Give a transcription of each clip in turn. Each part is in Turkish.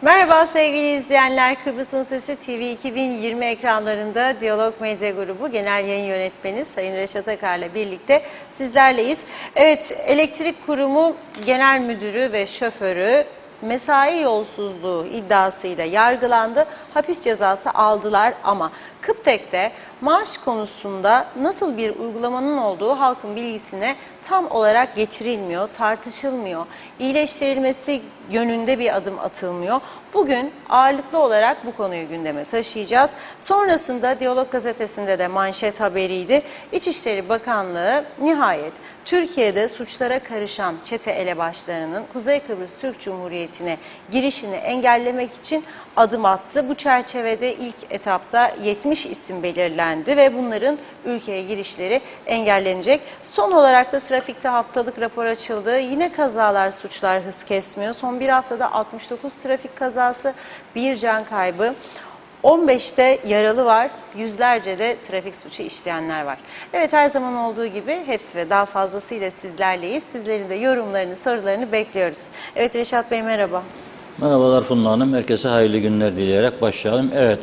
Merhaba sevgili izleyenler, Kıbrıs'ın Sesi TV 2020 ekranlarında Diyalog Medya Grubu Genel Yayın Yönetmeni Sayın Reşat Akar'la birlikte sizlerleyiz. Evet, Elektrik Kurumu Genel Müdürü ve şoförü mesai yolsuzluğu iddiasıyla yargılandı. Hapis cezası aldılar ama Kıptek'te maaş konusunda nasıl bir uygulamanın olduğu halkın bilgisine tam olarak getirilmiyor, tartışılmıyor. İyileştirilmesi yönünde bir adım atılmıyor. Bugün ağırlıklı olarak bu konuyu gündeme taşıyacağız. Sonrasında Diyalog Gazetesi'nde de manşet haberiydi. İçişleri Bakanlığı nihayet Türkiye'de suçlara karışan çete elebaşlarının Kuzey Kıbrıs Türk Cumhuriyeti'ne girişini engellemek için adım attı. Bu çerçevede ilk etapta 70 isim belirlendi ve bunların ülkeye girişleri engellenecek. Son olarak da trafikte haftalık rapor açıldı. Yine kazalar, suçlar hız kesmiyor. Son bir haftada 69 trafik kazası, bir can kaybı. 15'te yaralı var, yüzlerce de trafik suçu işleyenler var. Evet, her zaman olduğu gibi hepsi ve daha fazlasıyla sizlerleyiz. Sizlerin de yorumlarını, sorularını bekliyoruz. Evet Reşat Bey, merhaba. Merhabalar Funda Hanım, herkese hayırlı günler dileyerek başlayalım. Evet,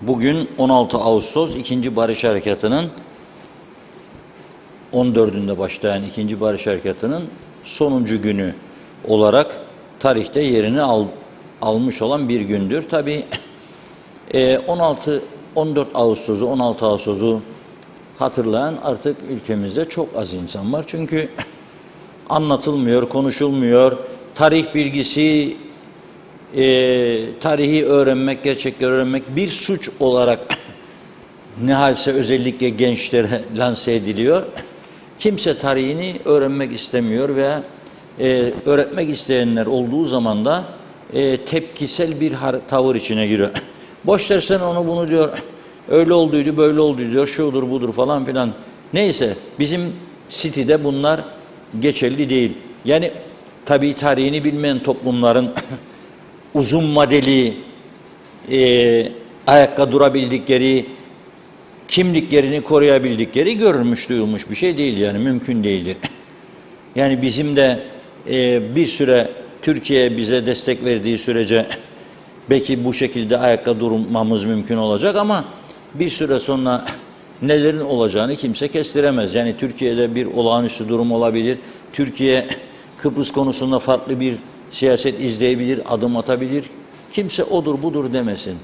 bugün 16 Ağustos 2. Barış Harekatı'nın 14'ünde başlayan 2. Barış Harekatı'nın sonuncu günü olarak tarihte yerini almış olan bir gündür. Tabii 14 Ağustos'u hatırlayan artık ülkemizde çok az insan var. Çünkü anlatılmıyor, konuşulmuyor. Tarih bilgisi, tarihi öğrenmek, gerçekleri öğrenmek bir suç olarak nihalse özellikle gençlere lanse ediliyor. Kimse tarihini öğrenmek istemiyor veya öğretmek isteyenler olduğu zaman da tepkisel bir tavır içine giriyor. Boş dersen onu bunu diyor, öyle olduydu, böyle olduydu diyor, şudur budur falan filan. Neyse, bizim City'de bunlar geçerli değil. Yani tabii tarihini bilmeyen toplumların uzun vadeli ayakta durabildikleri, kimliklerini koruyabildikleri görülmüş, duyulmuş bir şey değil, yani mümkün değildir. Yani bizim de bir süre Türkiye bize destek verdiği sürece belki bu şekilde ayakta durmamız mümkün olacak ama bir süre sonra nelerin olacağını kimse kestiremez. Yani Türkiye'de bir olağanüstü durum olabilir. Türkiye Kıbrıs konusunda farklı bir siyaset izleyebilir, adım atabilir. Kimse odur budur demesin.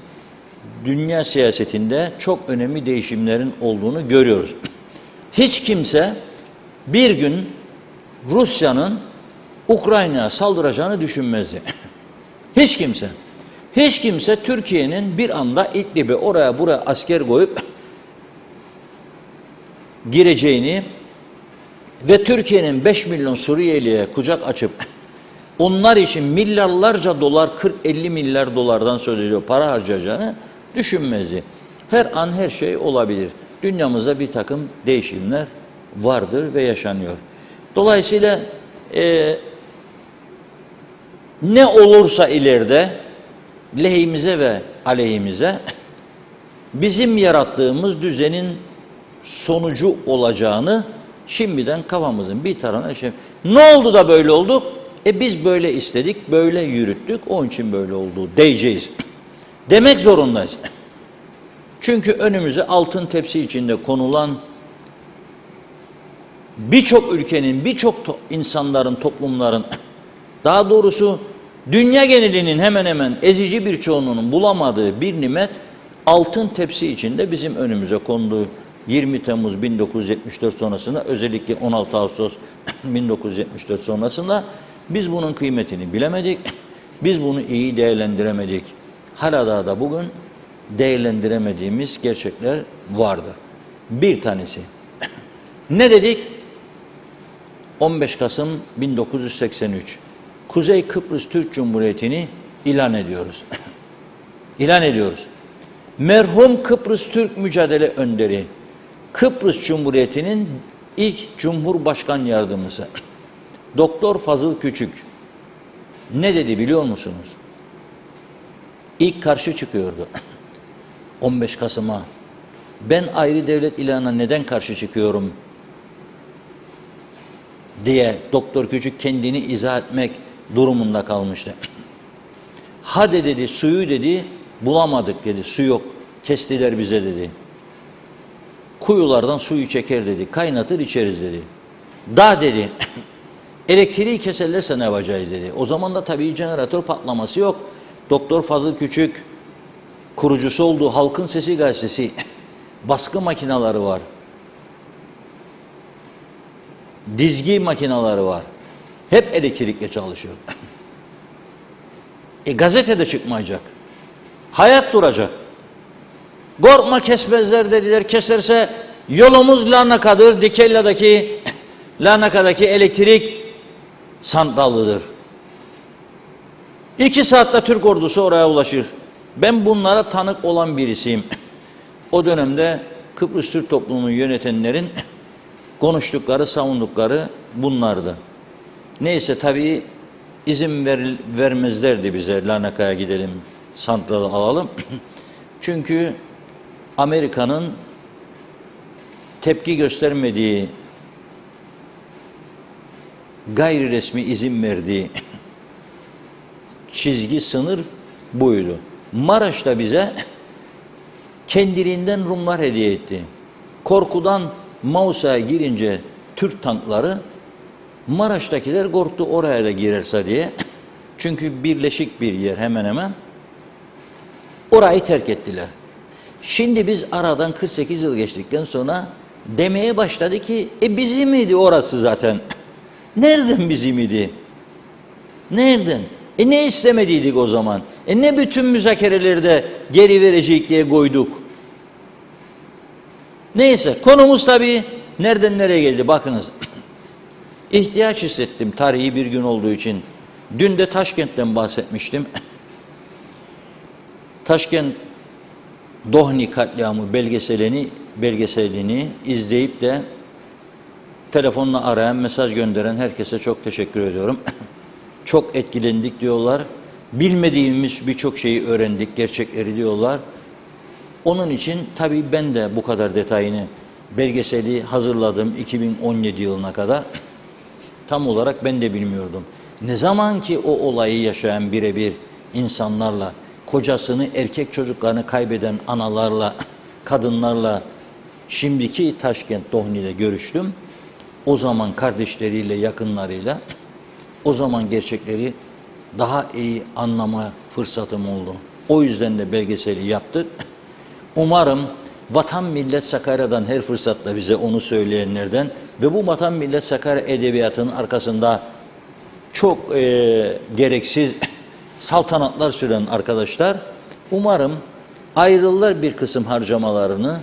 Dünya siyasetinde çok önemli değişimlerin olduğunu görüyoruz. Hiç kimse bir gün Rusya'nın Ukrayna'ya saldıracağını düşünmezdi. Hiç kimse. Hiç kimse Türkiye'nin bir anda İdlib'e oraya buraya asker koyup gireceğini ve Türkiye'nin 5 milyon Suriyeli'ye kucak açıp onlar için milyarlarca dolar, 40-50 milyar dolardan söz ediyor, para harcayacağını düşünmezdi. Her an her şey olabilir. Dünyamızda bir takım değişimler vardır ve yaşanıyor. Dolayısıyla ne olursa ileride lehimize ve aleyhimize bizim yarattığımız düzenin sonucu olacağını şimdiden kafamızın bir tarafına ne oldu da böyle oldu? Biz böyle istedik, böyle yürüttük, onun için böyle oldu diyeceğiz. Demek zorundayız. Çünkü önümüze altın tepsi içinde konulan birçok ülkenin, birçok insanların, toplumların, daha doğrusu dünya genelinin hemen hemen ezici bir çoğunluğunun bulamadığı bir nimet altın tepsi içinde bizim önümüze konduğu 20 Temmuz 1974 sonrasında, özellikle 16 Ağustos 1974 sonrasında biz bunun kıymetini bilemedik, biz bunu iyi değerlendiremedik. Hala daha da bugün değerlendiremediğimiz gerçekler vardır. Bir tanesi. Ne dedik? 15 Kasım 1983. Kuzey Kıbrıs Türk Cumhuriyeti'ni ilan ediyoruz. İlan ediyoruz. Merhum Kıbrıs Türk mücadele önderi, Kıbrıs Cumhuriyeti'nin ilk Cumhurbaşkan Yardımcısı Doktor Fazıl Küçük ne dedi biliyor musunuz? İlk karşı çıkıyordu 15 Kasım'a. Ben ayrı devlet ilanına neden karşı çıkıyorum diye Doktor Küçük kendini izah etmek durumunda kalmıştı. Hadi dedi suyu dedi bulamadık dedi. Su yok. Kestiler bize dedi. Kuyulardan suyu çeker dedi. Kaynatır içeriz dedi. Da dedi. Elektriği keserlerse ne yapacağız dedi. O zaman da tabii jeneratör patlaması yok. Doktor Fazıl Küçük kurucusu olduğu Halkın Sesi gazetesi baskı makineleri var. Dizgi makineleri var. Hep elektrikle çalışıyor. Gazetede çıkmayacak. Hayat duracak. Korkma kesmezler dediler. Keserse yolumuz Larnaka'dır. Larnaka'daki elektrik santralıdır. 2 saatte Türk ordusu oraya ulaşır. Ben bunlara tanık olan birisiyim. O dönemde Kıbrıs Türk toplumunu yönetenlerin konuştukları, savundukları bunlardı. Neyse tabii izin vermezlerdi bize Larnaka'ya gidelim, santralı alalım. Çünkü Amerika'nın tepki göstermediği, gayri resmi izin verdiği çizgi, sınır buydu. Maraş'ta bize kendiliğinden Rumlar hediye etti. Korkudan Mausa'ya girince Türk tankları, Maraş'takiler korktu oraya da girerse diye. Çünkü birleşik bir yer hemen hemen. Orayı terk ettiler. Şimdi biz aradan 48 yıl geçtikten sonra demeye başladı ki bizim idi orası zaten. Nereden bizim idi? Nereden? Ne istemediydik o zaman? Ne bütün müzakerelerde geri verecek diye koyduk? Neyse konumuz tabii nereden nereye geldi bakınız. İhtiyaç hissettim tarihi bir gün olduğu için. Dün de Taşkent'ten bahsetmiştim. Taşkent Dohni katliamı belgeselini izleyip de telefonla arayan, mesaj gönderen herkese çok teşekkür ediyorum. Çok etkilendik diyorlar. Bilmediğimiz birçok şeyi öğrendik, gerçekleri diyorlar. Onun için tabii ben de bu kadar detayını, belgeseli hazırladım 2017 yılına kadar. Tam olarak ben de bilmiyordum. Ne zaman ki o olayı yaşayan birebir insanlarla, kocasını, erkek çocuklarını kaybeden analarla, kadınlarla, şimdiki Taşkent Dohni'de görüştüm. O zaman kardeşleriyle, yakınlarıyla, o zaman gerçekleri daha iyi anlama fırsatım oldu. O yüzden de belgeseli yaptık. Umarım Vatan Millet Sakarya'dan her fırsatta bize onu söyleyenlerden ve bu Vatan Millet Sakarya edebiyatının arkasında çok gereksiz saltanatlar süren arkadaşlar umarım ayrılırlar bir kısım harcamalarını,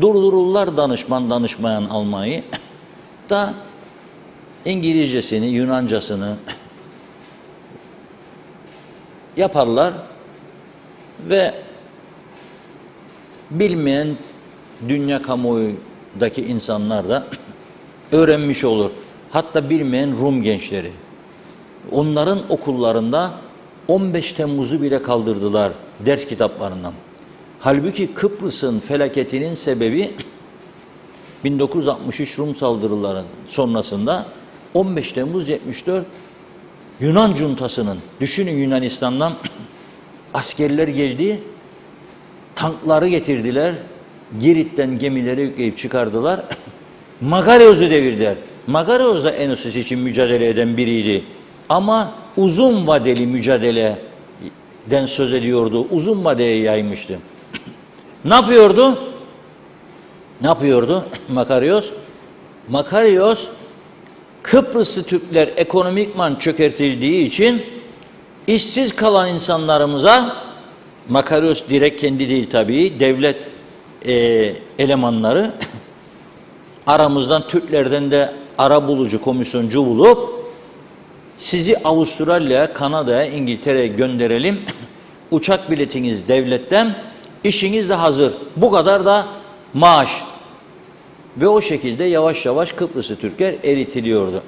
durdururlar danışmayan almayı da İngilizcesini, Yunancasını yaparlar ve bilmeyen dünya kamuoyundaki insanlar da öğrenmiş olur. Hatta bilmeyen Rum gençleri. Onların okullarında 15 Temmuz'u bile kaldırdılar ders kitaplarından. Halbuki Kıbrıs'ın felaketinin sebebi 1963 Rum saldırıları sonrasında 15 Temmuz 74 Yunan cuntasının, düşünün Yunanistan'dan askerler geldi, tankları getirdiler, Girit'ten gemileri yükleyip çıkardılar, Magarios'u devirdiler. Magarios da Enosis için mücadele eden biriydi. Ama uzun vadeli mücadeleden söz ediyordu, uzun vadeye yaymıştı. Ne yapıyordu? Ne yapıyordu Makarios? Makarios, Kıbrıslı Türkler ekonomikman çökertildiği için işsiz kalan insanlarımıza, Makarios direkt kendi değil tabii, devlet elemanları, aramızdan Türklerden de arabulucu, komisyoncu bulup sizi Avustralya'ya, Kanada'ya, İngiltere'ye gönderelim. Uçak biletiniz devletten, işiniz de hazır. Bu kadar da maaş. Ve o şekilde yavaş yavaş Kıbrıslı Türkler eritiliyordu.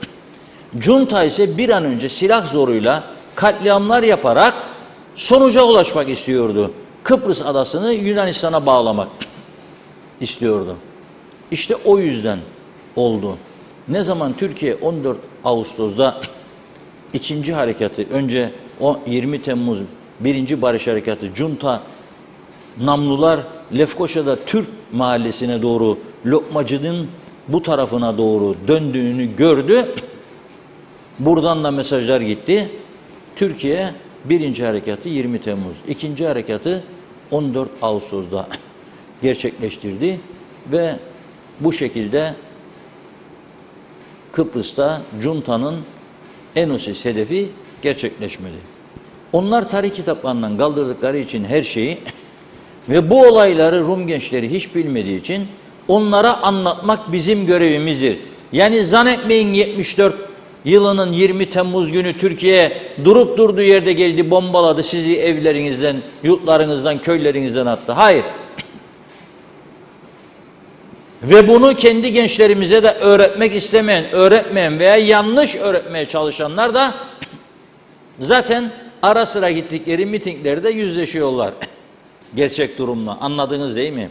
Junta ise bir an önce silah zoruyla katliamlar yaparak sonuca ulaşmak istiyordu. Kıbrıs adasını Yunanistan'a bağlamak istiyordu. İşte o yüzden oldu. Ne zaman Türkiye 14 Ağustos'da ikinci harekatı, önce 20 Temmuz Birinci Barış Harekatı, Junta namlular Lefkoşa'da Türk mahallesine doğru, Lokmacı'nın bu tarafına doğru döndüğünü gördü. Buradan da mesajlar gitti. Türkiye birinci harekatı 20 Temmuz, ikinci harekatı 14 Ağustos'da gerçekleştirdi ve bu şekilde Kıbrıs'ta Junta'nın Enosis hedefi gerçekleşmedi. Onlar tarih kitaplarından kaldırdıkları için her şeyi ve bu olayları Rum gençleri hiç bilmediği için onlara anlatmak bizim görevimizdir. Yani zannetmeyin 74 yılının 20 Temmuz günü Türkiye durup durduğu yerde geldi, bombaladı, sizi evlerinizden, yurtlarınızdan, köylerinizden attı. Hayır. Ve bunu kendi gençlerimize de öğretmek istemeyen, öğretmeyen veya yanlış öğretmeye çalışanlar da zaten ara sıra gittikleri mitinglerde yüzleşiyorlar. Gerçek durumla. Anladınız değil mi?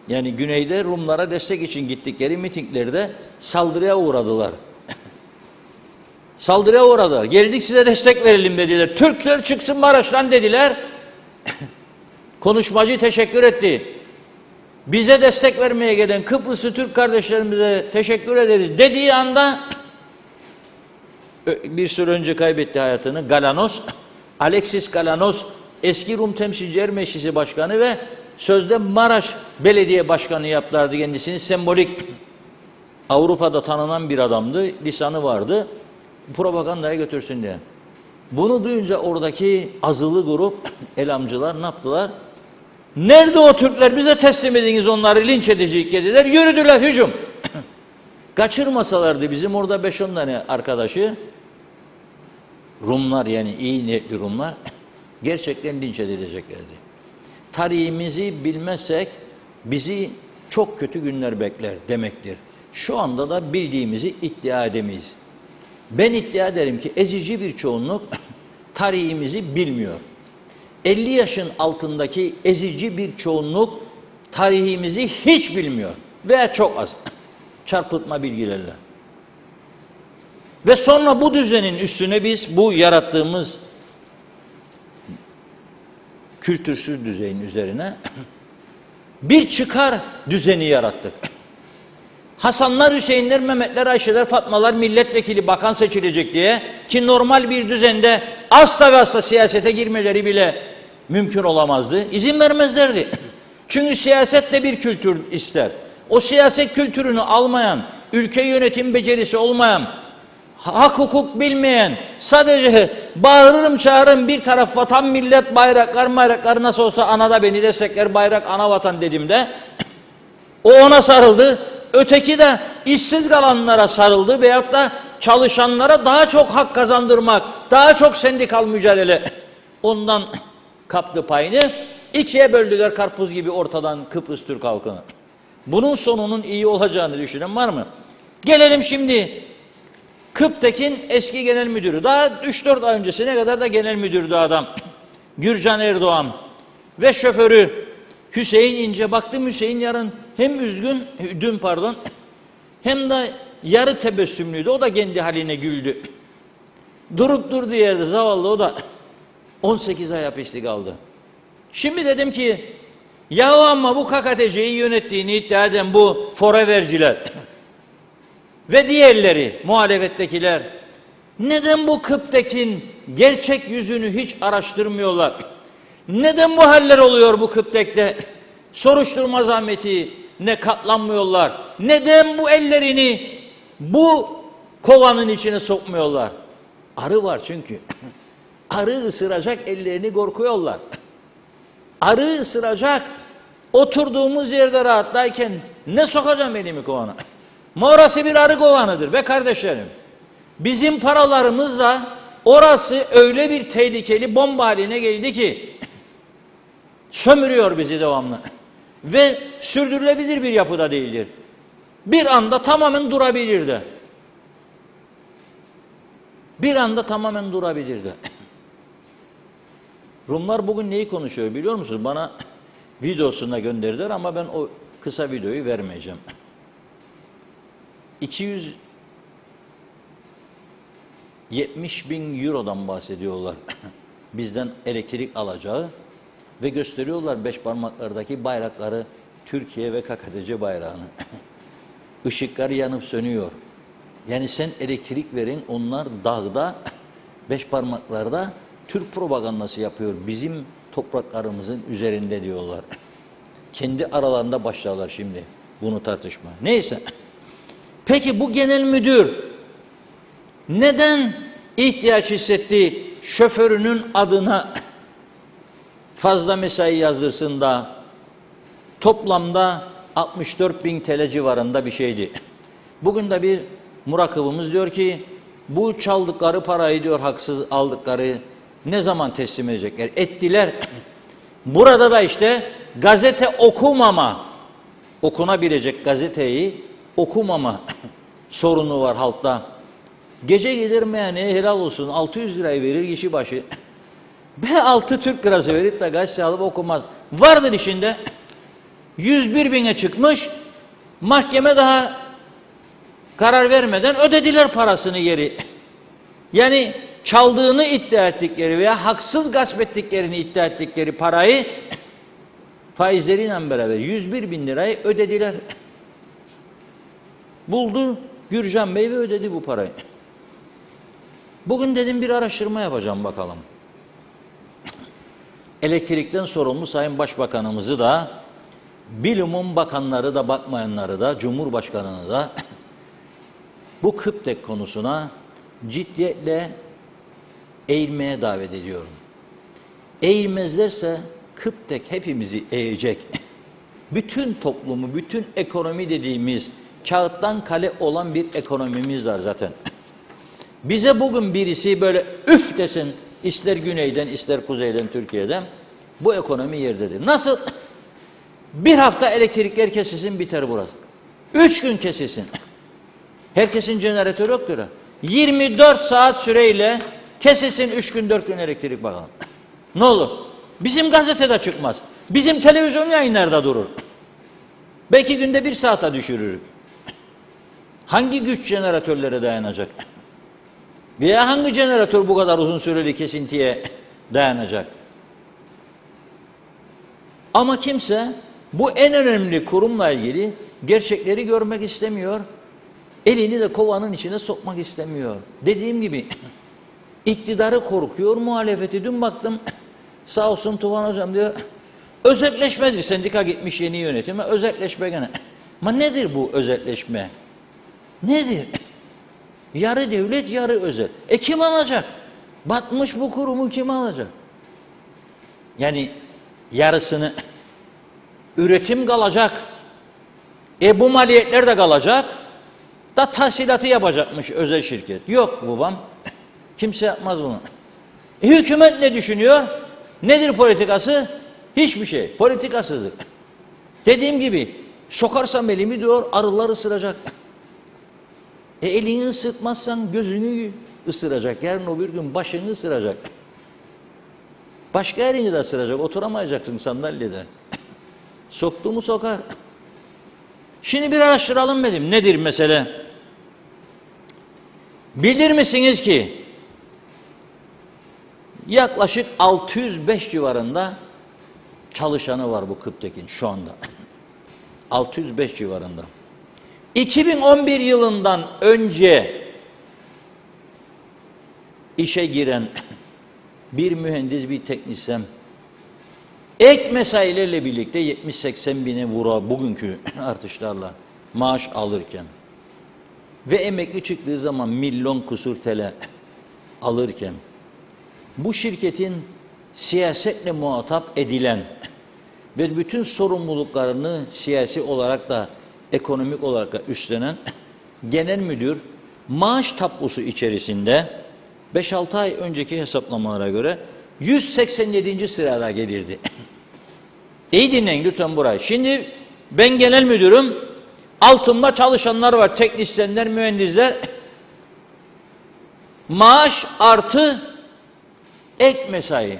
Yani güneyde Rumlara destek için gittikleri mitinglerde saldırıya uğradılar. Saldırıya uğradılar. Geldik size destek verelim dediler. Türkler çıksın Maraş'tan dediler. Konuşmacı teşekkür etti. Bize destek vermeye gelen Kıbrıslı Türk kardeşlerimize teşekkür ederiz dediği anda bir süre önce kaybetti hayatını Galanos, Alexis Galanos, eski Rum Temsilciler Meclisi Başkanı ve sözde Maraş Belediye Başkanı yaptılardı kendisini. Sembolik, Avrupa'da tanınan bir adamdı, lisanı vardı, propagandaya götürsün diye. Bunu duyunca oradaki azılı grup, elamcılar ne yaptılar? Nerede o Türkler? Bize teslim ediniz, onları linç edecek dediler. Yürüdüler, hücum. Kaçırmasalardı bizim orada 5-10 tane arkadaşı, Rumlar, yani iyi niyetli Rumlar, gerçekten linç edileceklerdi. Tarihimizi bilmezsek bizi çok kötü günler bekler demektir. Şu anda da bildiğimizi iddia edemeyiz. Ben iddia ederim ki ezici bir çoğunluk tarihimizi bilmiyor. 50 yaşın altındaki ezici bir çoğunluk tarihimizi hiç bilmiyor veya çok az çarpıtma bilgilerle. Ve sonra bu düzenin üstüne biz bu yarattığımız kültürsüz düzeyin üzerine bir çıkar düzeni yarattık. Hasanlar, Hüseyinler, Mehmetler, Ayşeler, Fatmalar milletvekili, bakan seçilecek diye, ki normal bir düzende asla ve asla siyasete girmeleri bile mümkün olamazdı. İzin vermezlerdi. Çünkü siyaset de bir kültür ister. O siyaset kültürünü almayan, ülke yönetim becerisi olmayan, hak hukuk bilmeyen, sadece bağırırım çağırırım bir taraf vatan, millet, bayraklar nasıl olsa anada beni destekler, bayrak ana vatan dediğimde o ona sarıldı. Öteki de işsiz kalanlara sarıldı veyahut da çalışanlara daha çok hak kazandırmak, daha çok sendikal mücadele, ondan kaptı payını. İkiye böldüler karpuz gibi ortadan Kıbrıs Türk halkını. Bunun sonunun iyi olacağını düşünen var mı? Gelelim şimdi Kıptek'in eski genel müdürü, daha 3-4 ay öncesine kadar da genel müdürdü adam, Gürcan Erdoğan ve şoförü Hüseyin İnce. Baktım Hüseyin yarın hem üzgün, dün hem de yarı tebessümlüydü. O da kendi haline güldü. Durup durduğu yerde zavallı o da 18 ay hapiste kaldı. Şimdi dedim ki yahu ama bu KKTC'yi yönettiğini iddia eden bu foreverciler ve diğerleri, muhalefettekiler neden bu Kıptek'in gerçek yüzünü hiç araştırmıyorlar? Neden bu haller oluyor bu Kıptek'te? Soruşturma zahmeti ne katlanmıyorlar? Neden bu ellerini bu kovanın içine sokmuyorlar? Arı var çünkü. Arı ısıracak, ellerini korkuyorlar. Arı ısıracak. Oturduğumuz yerde rahattayken ne sokacağım elimi kovana? Orası bir arı kovanıdır be kardeşlerim. Bizim paralarımızla orası öyle bir tehlikeli bomba haline geldi ki sömürüyor bizi devamlı. Ve sürdürülebilir bir yapıda değildir. Bir anda tamamen durabilirdi. Bir anda tamamen durabilirdi. Rumlar bugün neyi konuşuyor biliyor musunuz? Bana videosuna gönderdiler ama ben o kısa videoyu vermeyeceğim. 270.000 eurodan bahsediyorlar. bizden elektrik alacağı ve gösteriyorlar beş parmaklardaki bayrakları, Türkiye ve KKTC bayrağını. Işıklar yanıp sönüyor. Yani sen elektrik verin, onlar dağda, beş parmaklarda Türk propagandası yapıyor. Bizim topraklarımızın üzerinde diyorlar. Kendi aralarında başlarlar şimdi bunu tartışma. Neyse. Peki bu genel müdür neden ihtiyaç hissetti şoförünün adına fazla mesai yazdırsın da toplamda 64.000 TL civarında bir şeydi. Bugün de bir murakabımız diyor ki bu çaldıkları parayı diyor haksız aldıkları ne zaman teslim edecekler? Ettiler. Burada da işte gazete okumama, okunabilecek gazeteyi okumama sorunu var halkta. Gece gelir meyhaneye helal olsun 600 lirayı verir kişi başı. Be 6 Türk lirası verip de gazete alıp okumaz. Vardır işinde 101.000'e çıkmış, mahkeme daha karar vermeden ödediler parasını geri. Yani çaldığını iddia ettikleri veya haksız gasp ettiklerini iddia ettikleri parayı faizleriyle beraber 101.000 lirayı ödediler. Buldu Gürcan Bey ve ödedi bu parayı. Bugün dedim bir araştırma yapacağım bakalım. Elektrikten sorumlu Sayın Başbakanımızı da, bilumun bakanları da bakmayanları da, Cumhurbaşkanını da bu KÜPTEK konusuna ciddiyetle eğilmeye davet ediyorum. Eğilmezlerse KÜPTEK hepimizi eğecek. Bütün toplumu, bütün ekonomi dediğimiz kağıttan kale olan bir ekonomimiz var zaten. Bize bugün birisi böyle üf desin, ister güneyden ister kuzeyden Türkiye'den, bu ekonomi yerdedir. Nasıl? Bir hafta elektrikler kesilsin biter burası. 3 gün kesilsin. Herkesin jeneratörü yoktur. 24 saat süreyle kesilsin 3 gün 4 gün elektrik bakalım. Ne olur? Bizim gazetede çıkmaz. Bizim televizyon yayınlarda durur. Belki günde 1 saate düşürürük. Hangi güç jeneratörlere dayanacak? Veya hangi jeneratör bu kadar uzun süreli kesintiye dayanacak? Ama kimse bu en önemli kurumla ilgili gerçekleri görmek istemiyor. Elini de kovanın içine sokmak istemiyor. Dediğim gibi iktidarı korkuyor, muhalefeti. Dün baktım sağ olsun Tufan Hocam diyor özelleşmedir. Sendika gitmiş yeni yönetime özelleşme gene. Ama nedir bu özelleşme? Nedir? Yarı devlet, yarı özel. Kim alacak? Batmış bu kurumu kim alacak? Yani yarısını üretim kalacak. Bu maliyetler de kalacak. Da tahsilatı yapacakmış özel şirket. Yok babam. Kimse yapmaz bunu. Hükümet ne düşünüyor? Nedir politikası? Hiçbir şey. Politikasızlık. Dediğim gibi sokarsam elimi diyor arılar ısıracak. Elini ısıtmazsan gözünü ısıracak. Yarın o bir gün başını ısıracak. Başka yerini de ısıracak. Oturamayacaksın sandalyede. Soktu mu sokar. Şimdi bir araştıralım dedim. Nedir mesele? Bilir misiniz ki yaklaşık 605 civarında çalışanı var bu KÜPTEK'in şu anda. 605 civarında. 2011 yılından önce işe giren bir mühendis, bir teknisyen ek mesailerle birlikte 70-80 bine vura bugünkü artışlarla maaş alırken ve emekli çıktığı zaman milyon kusur TL alırken bu şirketin siyasetle muhatap edilen ve bütün sorumluluklarını siyasi olarak da ekonomik olarak da üstlenen genel müdür maaş tablosu içerisinde 5-6 ay önceki hesaplamalara göre 187. sırada gelirdi. İyi dinleyin lütfen burayı. Şimdi ben genel müdürüm, altımda çalışanlar var, teknisyenler, mühendisler. Maaş artı ek mesai.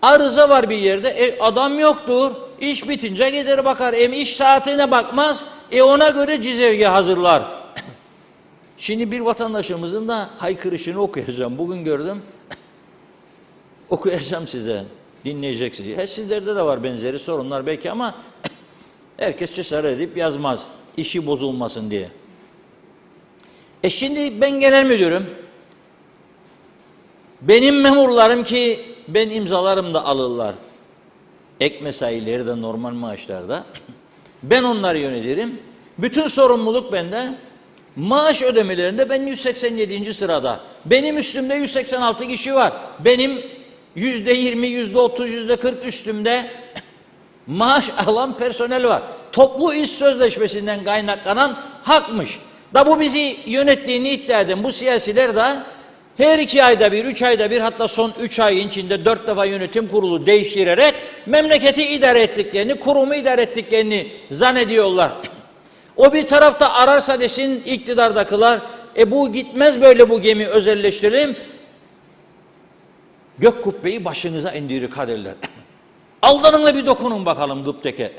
Arıza var bir yerde, adam yoktur. İş bitince gider bakar. İş saatine bakmaz. Ona göre cizevge hazırlar. Şimdi bir vatandaşımızın da haykırışını okuyacağım. Bugün gördüm. okuyacağım size, dinleyeceksiniz. Sizlerde de var benzeri sorunlar belki ama herkes cesaret edip yazmaz, işi bozulmasın diye. Şimdi ben genel müdürüm. Benim memurlarım ki ben imzalarım da alırlar. Ek mesaileri de normal maaşlarda. Ben onları yönetirim. Bütün sorumluluk bende. Maaş ödemelerinde ben 187. sırada. Benim üstümde 186 kişi var. Benim %20, %30, %40 üstümde maaş alan personel var. Toplu iş sözleşmesinden kaynaklanan hakmış. Da bu bizi yönettiğini iddia eden bu siyasiler de her 2 ayda bir, 3 ayda bir, hatta son 3 ayın içinde 4 defa yönetim kurulu değiştirerek memleketi idare ettiklerini, kurumu idare ettiklerini zannediyorlar. O bir tarafta ararsa desin iktidardakiler, bu gitmez böyle bu gemi özelleştirelim. Gök kubbeyi başınıza indirir kaderler. Aldanınla bir dokunun bakalım Gıpteke.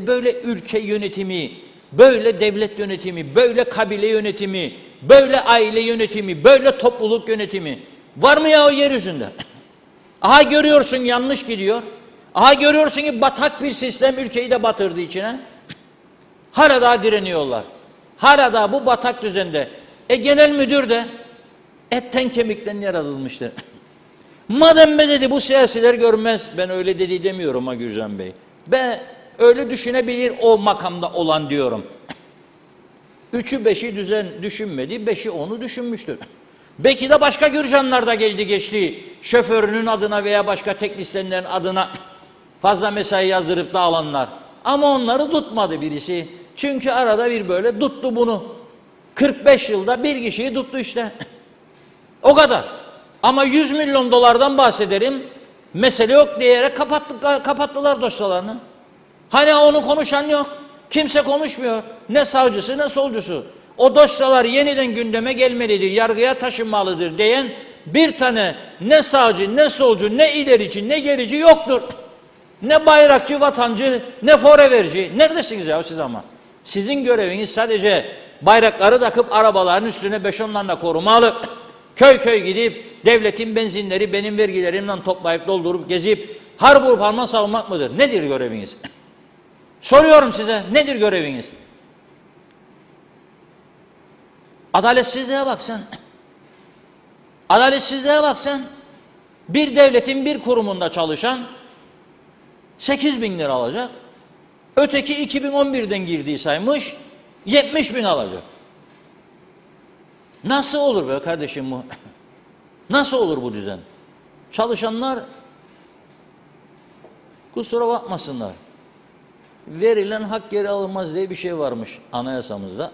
Böyle ülke yönetimi, böyle devlet yönetimi, böyle kabile yönetimi, böyle aile yönetimi, böyle topluluk yönetimi var mı ya o yeryüzünde? Aha görüyorsun yanlış gidiyor. Aha görüyorsun ki batak bir sistem ülkeyi de batırdı içine. Hala daha direniyorlar. Hala daha bu batak düzende. Genel müdür de etten kemikten yaratılmıştır. Madem be dedi bu siyasiler görmez. Ben öyle dedi demiyorum ha Gürcan Bey. Ben öyle düşünebilir o makamda olan diyorum. 3'ü 5'i düşünmedi, 5'i 10'u düşünmüştür. Belki de başka Gürcanlar da geldi geçti. Şoförünün adına veya başka teknisyenlerin adına fazla mesai yazdırıp dağılanlar. Ama onları tutmadı birisi. Çünkü arada bir böyle tuttu bunu. 45 yılda bir kişiyi tuttu işte. O kadar. Ama 100 milyon dolardan bahsederim. Mesele yok diyerek kapattılar dosyalarını. Hani onu konuşan yok. Kimse konuşmuyor. Ne savcısı ne solcusu. O dosyalar yeniden gündeme gelmelidir, yargıya taşınmalıdır diyen bir tane ne sağcı, ne solcu, ne ilerici, ne gerici yoktur. Ne bayrakçı, vatancı, ne foreverci. Neredesiniz ya siz ama? Sizin göreviniz sadece bayrakları takıp arabaların üstüne 5-10'larla koruma alıp köy köy gidip devletin benzinleri benim vergilerimden toplayıp doldurup gezip harp vurup harman savunmak mıdır? Nedir göreviniz? Soruyorum size, nedir göreviniz? Adaletsizliğe bak sen. Adaletsizliğe bak sen. Bir devletin bir kurumunda çalışan 8.000 lira alacak. Öteki 2011'den girdiği saymış 70.000 alacak. Nasıl olur be kardeşim bu? Nasıl olur bu düzen? Çalışanlar kusura bakmasınlar. Verilen hak geri alınmaz diye bir şey varmış anayasamızda.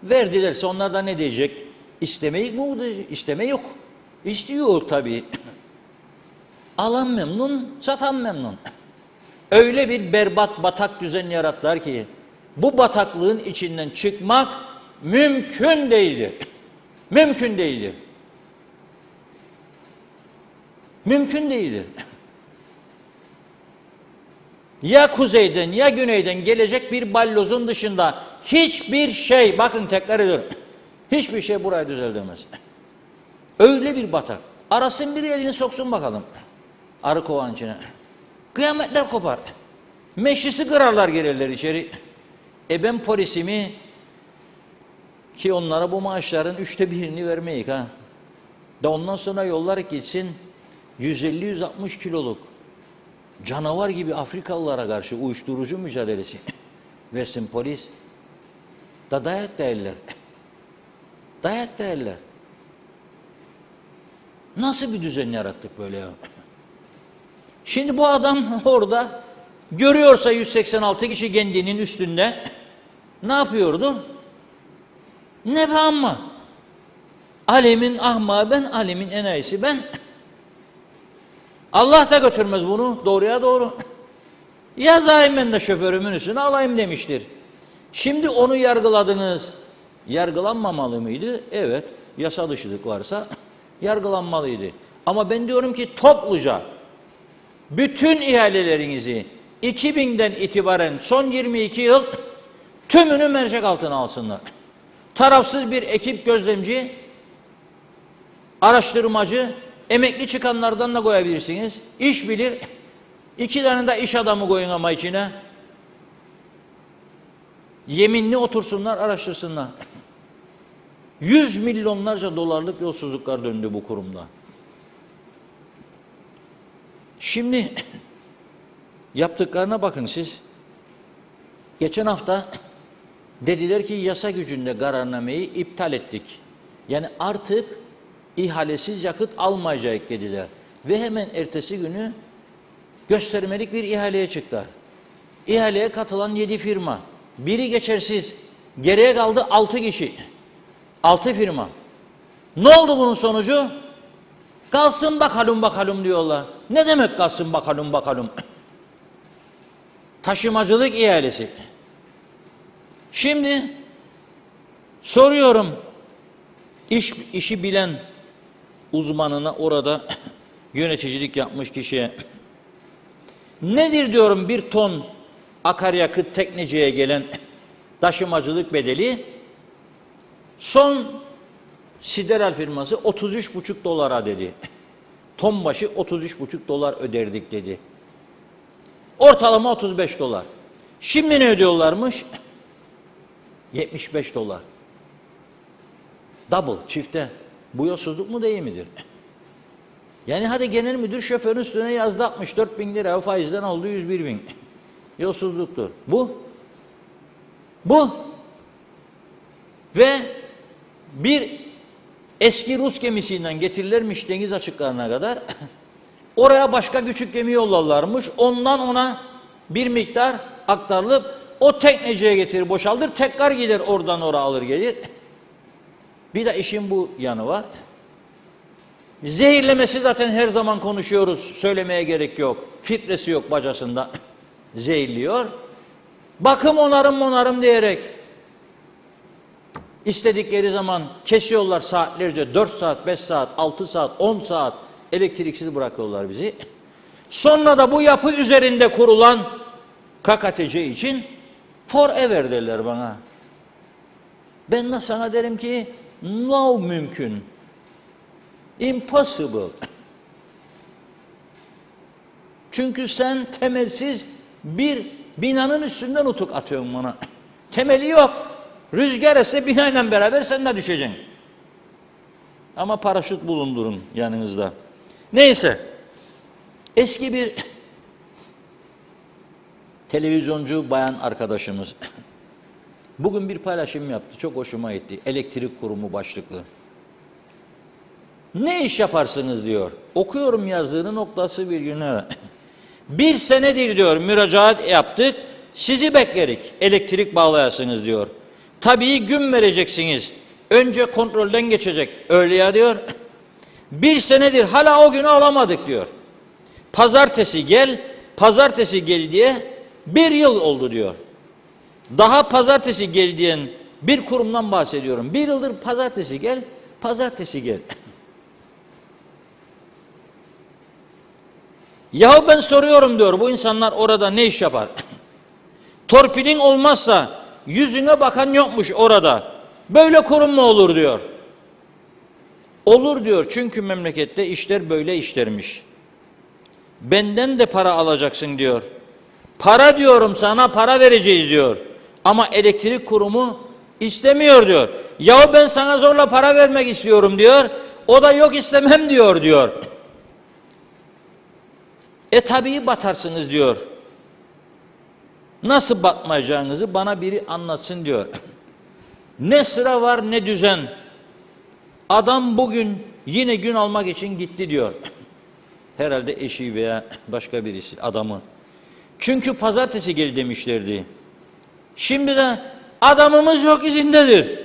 Verdilerse onlar da ne diyecek? İstemeyi mi diyecek? İsteme yok. İstiyor tabii. Alan memnun, satan memnun. Öyle bir berbat batak düzen yarattılar ki bu bataklığın içinden çıkmak mümkün değildir. Mümkün değildir. Mümkün değildir. Ya kuzeyden ya güneyden gelecek bir ballozun dışında hiçbir şey, bakın tekrar ediyorum, hiçbir şey burayı düzeltemez. Öyle bir batak. Arasın bir elini soksun bakalım arı kovanın içine. Kıyametler kopar. Meclisi kırarlar gelirler içeri. Ben polisimi ki onlara bu maaşların 1/3'ünü vermeyik ha. Da ondan sonra yollar gitsin 150-160 kiloluk canavar gibi Afrikalılara karşı uyuşturucu mücadelesi versin polis. Da dayak derler. Dayak derler. Nasıl bir düzen yarattık böyle ya? Şimdi bu adam orada görüyorsa 186 kişi kendinin üstünde ne yapıyordu? Ne be amma? Alemin ahmağı ben, alemin enayisi ben. Allah da götürmez bunu doğruya doğru. Yazayım ben de şoförümün üstüne alayım demiştir. Şimdi onu yargıladınız. Yargılanmamalı mıydı? Evet. Yasa dışılık varsa yargılanmalıydı. Ama ben diyorum ki topluca bütün ihalelerinizi 2000'den itibaren son 22 yıl tümünü mercek altına alsınlar. Tarafsız bir ekip gözlemci, araştırmacı Emekli çıkanlardan da koyabilirsiniz. İş bilir. 2 tane de iş adamı koyun ama içine. Yeminli otursunlar, araştırsınlar. 100 milyonlarca dolarlık yolsuzluklar döndü bu kurumda. Şimdi yaptıklarına bakın siz. Geçen hafta dediler ki yasa gücünde kararnameyi iptal ettik. Yani artık ihalesiz yakıt almayacak dediler. Ve hemen ertesi günü göstermelik bir ihaleye çıktılar. İhaleye katılan 7 firma. Biri geçersiz. Geriye kaldı 6 kişi. 6 firma. Ne oldu bunun sonucu? Kalsın bakalım bakalım diyorlar. Ne demek kalsın bakalım bakalım? Taşımacılık ihalesi. Şimdi soruyorum işi bilen uzmanına, orada yöneticilik yapmış kişiye, nedir diyorum bir ton akaryakıt tekneciye gelen taşımacılık bedeli? Son sideral firması 33,5 dolara dedi. Ton başı 33,5 dolar öderdik dedi. Ortalama 35 dolar. Şimdi ne ödüyorlarmış? 75 dolar. Double, çifte. Bu yolsuzluk mu değil midir? Yani hadi genel müdür şoförün üstüne yazdı 64 bin lira, o faizden oldu 101 bin. Yolsuzluktur. Bu. Ve bir eski Rus gemisinden getirilermiş deniz açıklarına kadar. Oraya başka küçük gemi yollarlarmış. Ondan ona bir miktar aktarılıp o tekneciye getirir, boşaldır. Tekrar gider oradan oraya alır gelir. Bir de işin bu yanı var. Zehirlemesi zaten her zaman konuşuyoruz. Söylemeye gerek yok. Filtresi yok bacasında. Zehirliyor. Bakım onarım diyerek istedikleri zaman kesiyorlar saatlerce. 4 saat, 5 saat, 6 saat, 10 saat elektriksiz bırakıyorlar bizi. Sonra da bu yapı üzerinde kurulan KKTC için forever derler bana. Ben de sana derim ki no mümkün. Impossible. Çünkü sen temelsiz bir binanın üstünden nutuk atıyorsun bana. Temeli yok. Rüzgar esse binayla beraber sen de düşeceksin. Ama paraşüt bulundurun yanınızda. Neyse. Eski bir televizyoncu bayan arkadaşımız bugün bir paylaşım yaptı. Çok hoşuma gitti. Elektrik kurumu başlıklı. Ne iş yaparsınız diyor. Okuyorum yazdığını noktası virgülüne. 1 senedir diyor müracaat yaptık. Sizi beklerik. Elektrik bağlayasınız diyor. Tabii gün vereceksiniz. Önce kontrolden geçecek. Öyle ya diyor. 1 senedir hala o günü alamadık diyor. Pazartesi gel diye 1 yıl oldu diyor. Daha pazartesi gel diyen bir kurumdan bahsediyorum. 1 yıldır pazartesi gel. Yahu ben soruyorum diyor, bu insanlar orada ne iş yapar? Torpilin olmazsa yüzüne bakan yokmuş orada. Böyle kurum mu olur diyor. Olur diyor çünkü memlekette işler böyle işlermiş. Benden de para alacaksın diyor. Para diyorum sana, para vereceğiz diyor. Ama elektrik kurumu istemiyor diyor. Yahu ben sana zorla para vermek istiyorum diyor. O da yok istemem diyor. Tabii batarsınız diyor. Nasıl batmayacağınızı bana biri anlatsın diyor. Ne sıra var ne düzen. Adam bugün yine gün almak için gitti diyor. Herhalde eşi veya başka birisi adamı. Çünkü pazartesi gel demişlerdi. Şimdi de adamımız yok izindedir.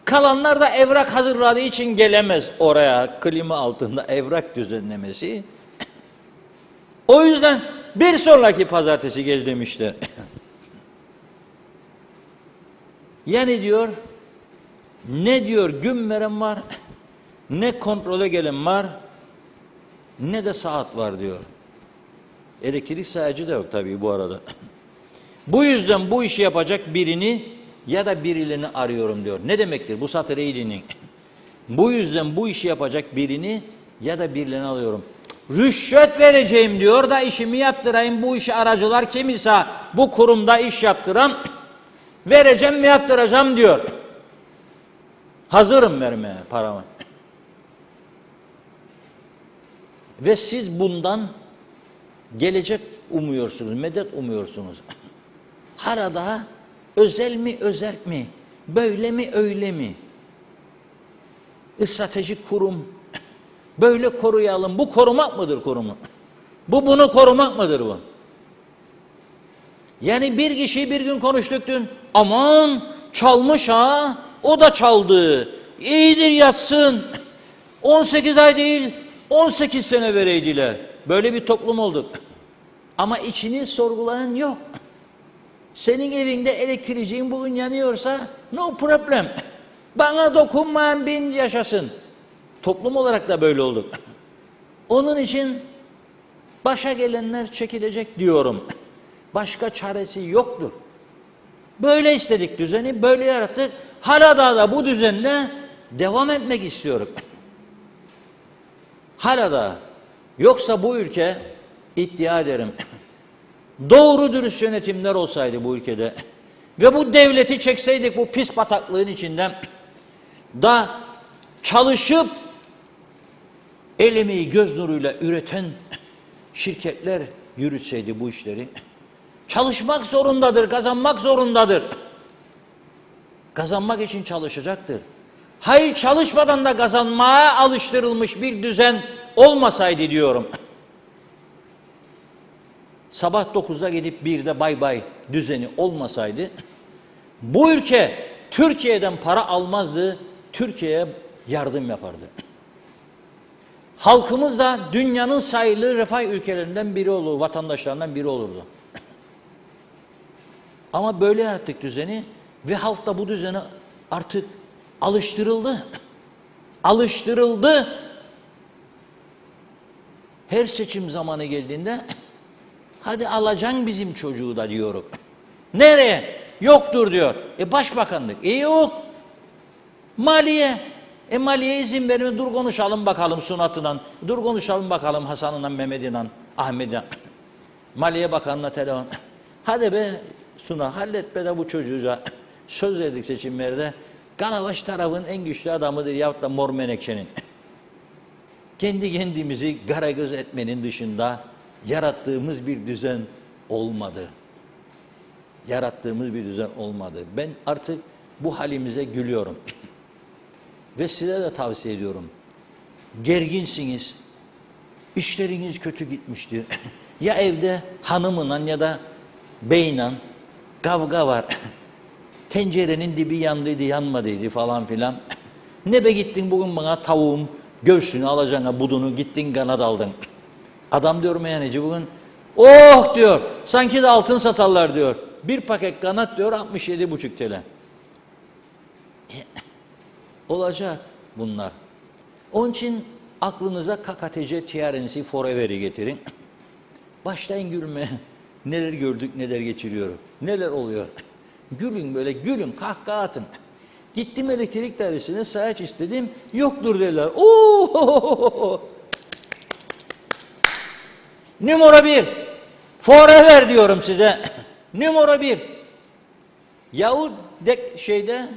Kalanlar da evrak hazırladığı için gelemez oraya, klima altında evrak düzenlemesi. O yüzden bir sonraki pazartesi gel demişler. Yani diyor, ne diyor gün veren var, ne kontrole gelen var, ne de saat var diyor. Elektrik sayacı da yok tabii bu arada. Bu yüzden bu işi yapacak birini ya da birilerini arıyorum diyor. Ne demektir? Bu satırı iyi dinleyin. Bu yüzden bu işi yapacak birini ya da birilerini alıyorum. Rüşvet vereceğim diyor da işimi yaptırayım, bu işi aracılar kim ise bu kurumda iş yaptıran vereceğim mi yaptıracağım diyor. Hazırım vermeye paramı. Ve siz bundan gelecek umuyorsunuz, medet umuyorsunuz. Harada özel mi, özerk mi, böyle mi, öyle mi? Stratejik kurum, böyle koruyalım. Bu korumak mıdır kurumu? Bunu korumak mıdır bu? Yani bir kişiyi bir gün konuştuk dün. Aman çalmış ha, o da çaldı. İyidir yatsın. 18 ay değil, 18 sene vereydiler. Böyle bir toplum olduk. Ama içini sorgulayan yok. Senin evinde elektriciğin bugün yanıyorsa no problem. Bana dokunmayan bin yaşasın. Toplum olarak da böyle olduk. Onun için başa gelenler çekilecek diyorum. Başka çaresi yoktur. Böyle istedik düzeni, böyle yarattık. Hala da bu düzenle devam etmek istiyorum. Hala da. Yoksa bu ülke, iddia ederim, doğru dürüst yönetimler olsaydı bu ülkede ve bu devleti çekseydik bu pis bataklığın içinden da çalışıp el emeği göz nuruyla üreten şirketler yürütseydi bu işleri. Çalışmak zorundadır, kazanmak zorundadır. Kazanmak için çalışacaktır. Hayır, çalışmadan da kazanmaya alıştırılmış bir düzen olmasaydı diyorum. Sabah 9'da gidip 1'de bay bay düzeni olmasaydı bu ülke Türkiye'den para almazdı, Türkiye'ye yardım yapardı. Halkımız da dünyanın sayılı refah ülkelerinden biri olurdu, vatandaşlarından biri olurdu. Ama böyle yarattık düzeni ve halk da bu düzene artık alıştırıldı. Alıştırıldı. Her seçim zamanı geldiğinde hadi alacaksın bizim çocuğu da diyorum. Nereye? Yoktur diyor. Başbakanlık. Yok. Maliye. Maliye izin vermiyor. Dur konuşalım bakalım Sunat'la. Dur konuşalım bakalım Hasan'la, Mehmet'le, Ahmet'le. Maliye Bakanı'na telefon. Hadi be Suna, hallet be de bu çocuğa. Söz verdik seçimlerde. Galavaş tarafın en güçlü adamıdır yahut da Mor Menekşe'nin. Kendi kendimizi garagöz etmenin dışında yarattığımız bir düzen olmadı. Yarattığımız bir düzen olmadı. Ben artık bu halimize gülüyorum. Ve size de tavsiye ediyorum. Gerginsiniz. İşleriniz kötü gitmiştir. Ya evde hanımla ya da beyle kavga var. Tencerenin dibi yandıydı, yanmadıydı falan filan. Ne be gittin bugün bana tavuğum göğsünü alacağına budunu gittin kanat aldın. Adam diyor meyhaneci bugün oh diyor sanki de altın satarlar diyor. Bir paket kanat diyor 67,5 TL. Olacak bunlar. Onun için aklınıza KKTC TRNC Forever'i getirin. Başlayın gülmeye. Neler gördük, neler geçiriyoruz. Neler oluyor. Gülün böyle, gülün, kahkaha atın. Gittim elektrik dairesine sayaç istedim. Yoktur dediler. Oo! Numara 1. Forever diyorum size. Numara 1. Yahu şeyde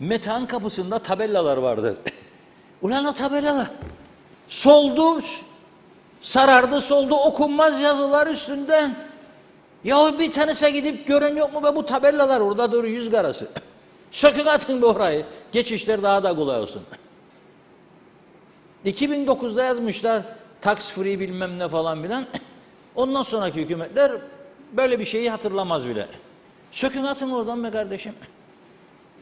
metan kapısında tabelalar vardı. Ulan o tabelalar soldu, sarardı, soldu, okunmaz yazılar üstünden. Yahu bir tanese gidip gören yok mu be bu tabelalar orada dur 100 garası. Sökün atın bu orayı. Geçişler daha da kolay olsun. 2009'da yazmışlar tax free bilmem ne falan filan. Ondan sonraki hükümetler böyle bir şeyi hatırlamaz bile. Sökün atın oradan be kardeşim.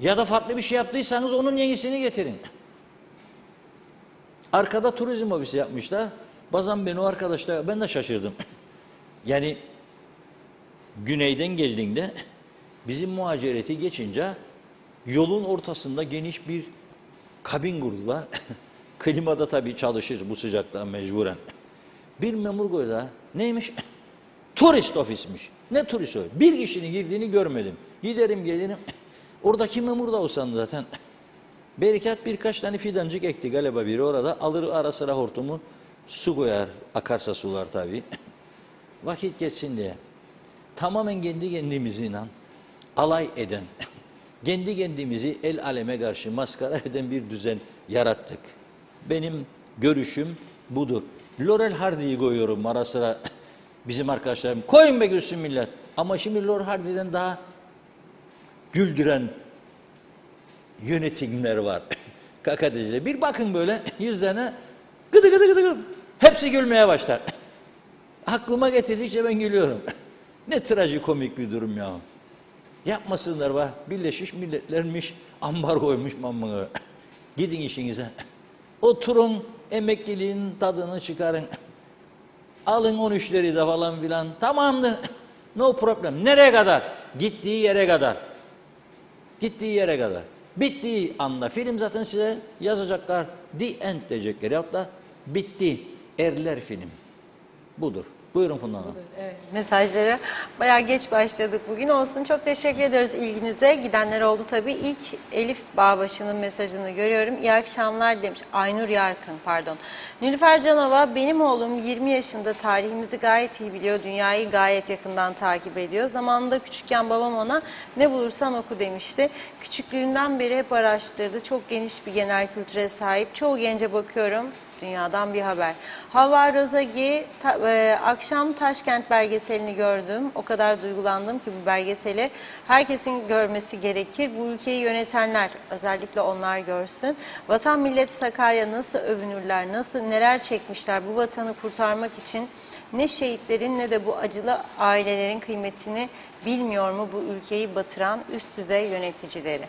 Ya da farklı bir şey yaptıysanız onun yenisini getirin. Arkada turizm ofisi yapmışlar. Bazen ben o arkadaşlar, ben de şaşırdım. Yani güneyden geldiğinde bizim muhacireti geçince yolun ortasında geniş bir kabin kurdular. Klimada tabii çalışır bu sıcakta mecburen. Bir memur koydu. Neymiş? Turist ofismiş. Ne turist o? Bir kişinin girdiğini görmedim. Giderim gelirim. Oradaki memur da olsan zaten. Berikat birkaç tane fidancık ekti galiba biri orada. Alır ara sıra hortumu su koyar. Akarsa sular tabii. Vakit geçsin diye. Tamamen kendi kendimizle alay eden, kendi kendimizi el aleme karşı maskara eden bir düzen yarattık. Benim görüşüm budur. Laurel Hardy'yi koyuyorum ara sıra bizim arkadaşlarım. Koyun be gülsün millet. Ama şimdi Laurel Hardy'den daha güldüren yönetimler var. Kakadeciler. Bir bakın böyle yüzlerine gıdı gıdı gıdı gıdı. Hepsi gülmeye başlar. Aklıma getirdikçe ben gülüyorum. Ne trajikomik bir durum ya. Yapmasınlar be. Birleşmiş Milletler'miş, ambargoymuş mamını. Gidin işinize. Oturun, emekliliğin tadını çıkarın. Alın 13'leri de falan filan. Tamamdır. No problem. Nereye kadar? Gittiği yere kadar. Gittiği yere kadar. Bittiği anda film zaten size yazacaklar. The End diyecekler. Ya da bitti. Erler film. Budur. Buyurun Funda Hanım. Evet, mesajlara bayağı geç başladık bugün. Olsun, çok teşekkür ediyoruz ilginize. Gidenler oldu tabii. İlk Elif Bağbaşı'nın mesajını görüyorum. İyi akşamlar demiş. Aynur Yarkın, pardon. Nilüfer Canova, benim oğlum 20 yaşında, tarihimizi gayet iyi biliyor. Dünyayı gayet yakından takip ediyor. Zamanında küçükken babam ona ne bulursan oku demişti. Küçüklüğünden beri hep araştırdı. Çok geniş bir genel kültüre sahip. Çoğu gence bakıyorum. Dünyadan bir haber. Havva Rozagi, akşam Taşkent belgeselini gördüm. O kadar duygulandım ki bu belgeseli herkesin görmesi gerekir. Bu ülkeyi yönetenler, özellikle onlar görsün. Vatan millet Sakarya nasıl övünürler, nasıl neler çekmişler bu vatanı kurtarmak için. Ne şehitlerin ne de bu acılı ailelerin kıymetini bilmiyor mu bu ülkeyi batıran üst düzey yöneticileri?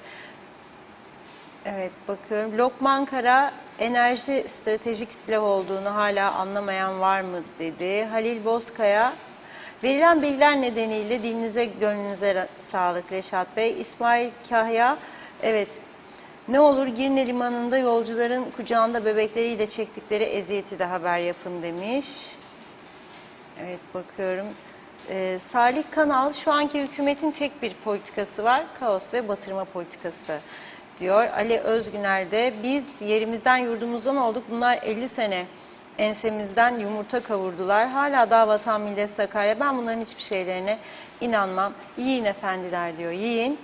Evet, bakıyorum. Lokman Kara, enerji stratejik silah olduğunu hala anlamayan var mı dedi. Halil Bozkaya, verilen bilgiler nedeniyle dilinize gönlünüze sağlık Reşat Bey. İsmail Kahya, evet, ne olur Girne Limanı'nda yolcuların kucağında bebekleriyle çektikleri eziyeti de haber yapın demiş. Evet, bakıyorum. Salih Kanal, şu anki hükümetin tek bir politikası var, kaos ve batırma politikası diyor. Ali Özgüner de, biz yerimizden yurdumuzdan olduk, bunlar 50 sene ensemizden yumurta kavurdular. Hala da vatan millet Sakarya, ben bunların hiçbir şeylerine inanmam. Yiyin efendiler diyor, yiyin.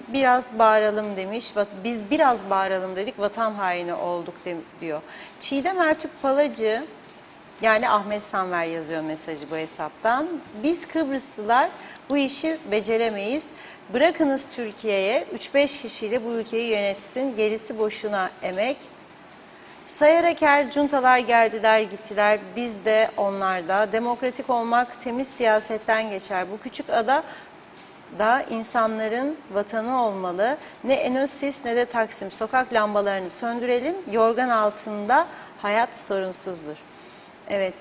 Biraz bağıralım demiş. Biz biraz bağıralım dedik, vatan haini olduk diyor. Çiğdem Ertürk Palacı, yani Ahmet Sanver yazıyor mesajı bu hesaptan. Biz Kıbrıslılar bu işi beceremeyiz. Bırakınız Türkiye'ye 3-5 kişiyle bu ülkeyi yönetsin. Gerisi boşuna emek. Sayarak her cuntalar geldiler gittiler. Biz de onlar da. Demokratik olmak temiz siyasetten geçer. Bu küçük ada da insanların vatanı olmalı. Ne Enosis ne de Taksim. Sokak lambalarını söndürelim. Yorgan altında hayat sorunsuzdur. Evet.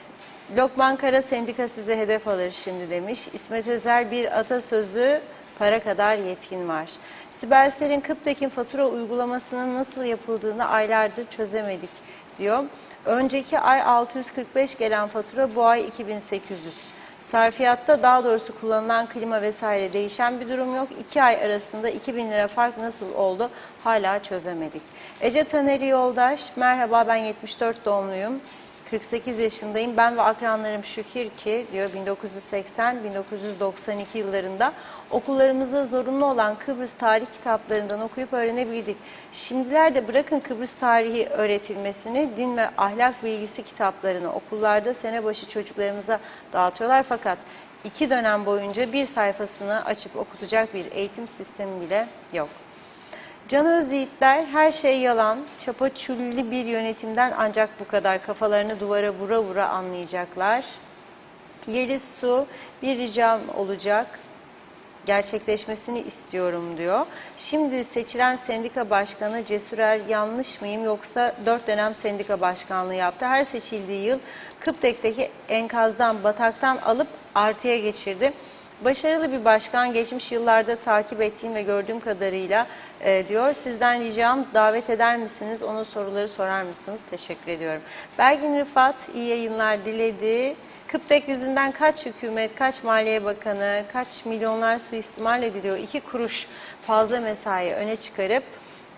Lokman Kara, sendika size hedef alır şimdi demiş. İsmet Ezel, bir atasözü, para kadar yetkin var. Sibel Ser'in Kıptekin fatura uygulamasının nasıl yapıldığını aylardır çözemedik diyor. Önceki ay 645 gelen fatura, bu ay 2800. Sarfiyatta, daha doğrusu kullanılan klima vesaire değişen bir durum yok. 2 ay arasında 2000 lira fark nasıl oldu hala çözemedik. Ece Taneri Yoldaş, merhaba, ben 74 doğumluyum. 48 yaşındayım. Ben ve akranlarım şükür ki diyor 1980-1992 yıllarında okullarımızda zorunlu olan Kıbrıs tarih kitaplarından okuyup öğrenebildik. Şimdilerde bırakın Kıbrıs tarihi öğretilmesini, din ve ahlak bilgisi kitaplarını okullarda sene başı çocuklarımıza dağıtıyorlar. Fakat 2 dönem boyunca bir sayfasını açıp okutacak bir eğitim sistemi bile yok. Can Özyiğitler, her şey yalan, çapaçulli bir yönetimden ancak bu kadar, kafalarını duvara vura vura anlayacaklar. Yeliz Su, bir ricam olacak, gerçekleşmesini istiyorum diyor. Şimdi seçilen sendika başkanı Cesurer, yanlış mıyım, yoksa 4 dönem sendika başkanlığı yaptı. Her seçildiği yıl Kıptek'teki enkazdan, bataktan alıp artıya geçirdi. Başarılı bir başkan, geçmiş yıllarda takip ettiğim ve gördüğüm kadarıyla diyor. Sizden ricam, davet eder misiniz? Ona soruları sorar mısınız? Teşekkür ediyorum. Belgin Rıfat iyi yayınlar diledi. Kıptek yüzünden kaç hükümet, kaç Maliye Bakanı, kaç milyonlar suistimal ediliyor. 2 kuruş fazla mesai öne çıkarıp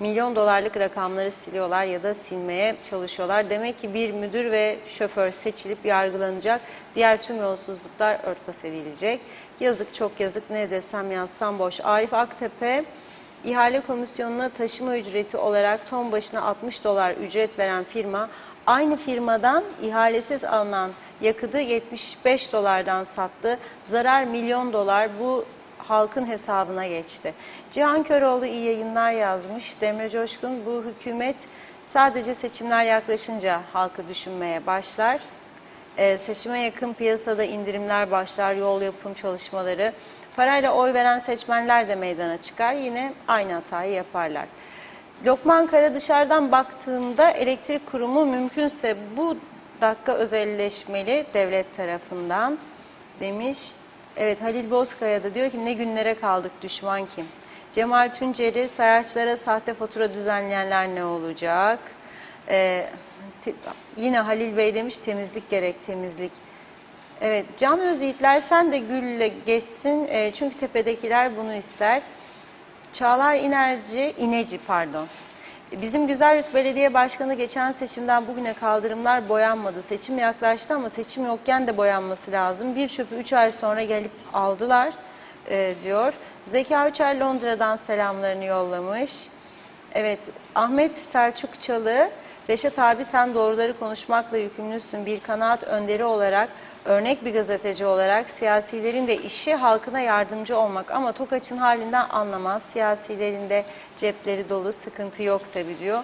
milyon dolarlık rakamları siliyorlar ya da silmeye çalışıyorlar. Demek ki bir müdür ve şoför seçilip yargılanacak. Diğer tüm yolsuzluklar örtbas edilecek. Yazık, çok yazık, ne desem yazsam boş. Arif Aktepe, ihale komisyonuna taşıma ücreti olarak ton başına 60 dolar ücret veren firma, aynı firmadan ihalesiz alınan yakıtı 75 dolardan sattı. Zarar milyon dolar, bu halkın hesabına geçti. Cihan Köroğlu iyi yayınlar yazmış. Demre Coşkun, bu hükümet sadece seçimler yaklaşınca halkı düşünmeye başlar. Seçime yakın piyasada indirimler başlar, yol yapım çalışmaları. Parayla oy veren seçmenler de meydana çıkar. Yine aynı hatayı yaparlar. Lokman Kara, dışarıdan baktığımda elektrik kurumu mümkünse bu dakika özelleşmeli devlet tarafından demiş. Evet, Halil Bozkaya da diyor ki ne günlere kaldık, düşman kim? Cemal Tuncer'i, sayaçlara sahte fatura düzenleyenler ne olacak? Yine Halil Bey demiş temizlik gerek, temizlik. Evet, Can Özyiğitler, sen de gülle geçsin çünkü tepedekiler bunu ister. Çağlar İneci. Bizim Güzelyurt Belediye Başkanı geçen seçimden bugüne kaldırımlar boyanmadı. Seçim yaklaştı ama seçim yokken de boyanması lazım. Bir çöpü 3 ay sonra gelip aldılar diyor. Zeka Üçer Londra'dan selamlarını yollamış. Evet, Ahmet Selçukçalı, Reşat abi sen doğruları konuşmakla yükümlüsün. Bir kanaat önderi olarak, örnek bir gazeteci olarak siyasilerin de işi halkına yardımcı olmak. Ama Tokaç'ın halinden anlamaz. Siyasilerin de cepleri dolu, sıkıntı yok tabii diyor.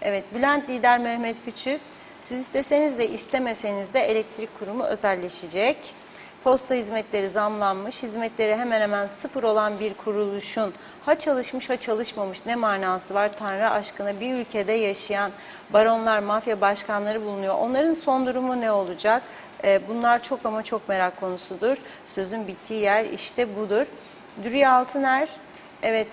Evet, Bülent Lider Mehmet Küçük, siz isteseniz de istemeseniz de elektrik kurumu özelleşecek. Posta hizmetleri zamlanmış, hizmetleri hemen hemen sıfır olan bir kuruluşun ha çalışmış ha çalışmamış ne manası var Tanrı aşkına? Bir ülkede yaşayan baronlar, mafya başkanları bulunuyor. Onların son durumu ne olacak? Bunlar çok ama çok merak konusudur. Sözün bittiği yer işte budur. Dürüye Altıner, evet,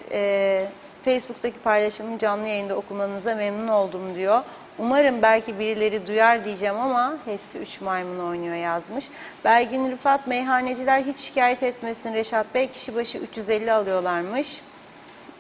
Facebook'taki paylaşımın canlı yayında okumanıza memnun oldum diyor. Umarım belki birileri duyar diyeceğim ama hepsi 3 maymun oynuyor yazmış. Belgin Rıfat, meyhaneciler hiç şikayet etmesin Reşat Bey, kişi başı 350 alıyorlarmış.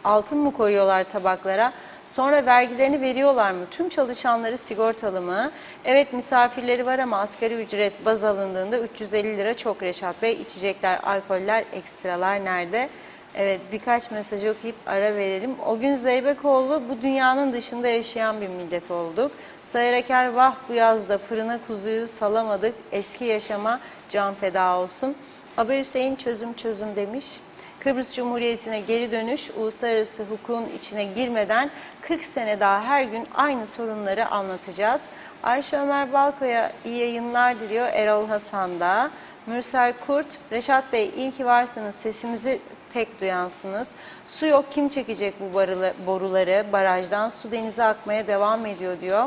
Altın mı koyuyorlar tabaklara? Sonra vergilerini veriyorlar mı? Tüm çalışanları sigortalı mı? Evet, misafirleri var ama asgari ücret baz alındığında 350 lira çok Reşat Bey. İçecekler, alkoller, ekstralar nerede? Evet, birkaç mesaj okuyup ara verelim. O gün Zeybekoğlu, bu dünyanın dışında yaşayan bir millet olduk. Sayar Eker, vah bu yazda fırına kuzuyu salamadık. Eski yaşama can feda olsun. Abi Hüseyin, çözüm demiş. Kıbrıs Cumhuriyeti'ne geri dönüş, uluslararası hukukun içine girmeden 40 sene daha her gün aynı sorunları anlatacağız. Ayşe Ömer Balko'ya iyi yayınlar diliyor. Erol Hasan da. Mürsel Kurt, Reşat Bey iyi ki varsınız, sesimizi tek duyansınız. Su yok, kim çekecek bu boruları? Barajdan su denize akmaya devam ediyor diyor.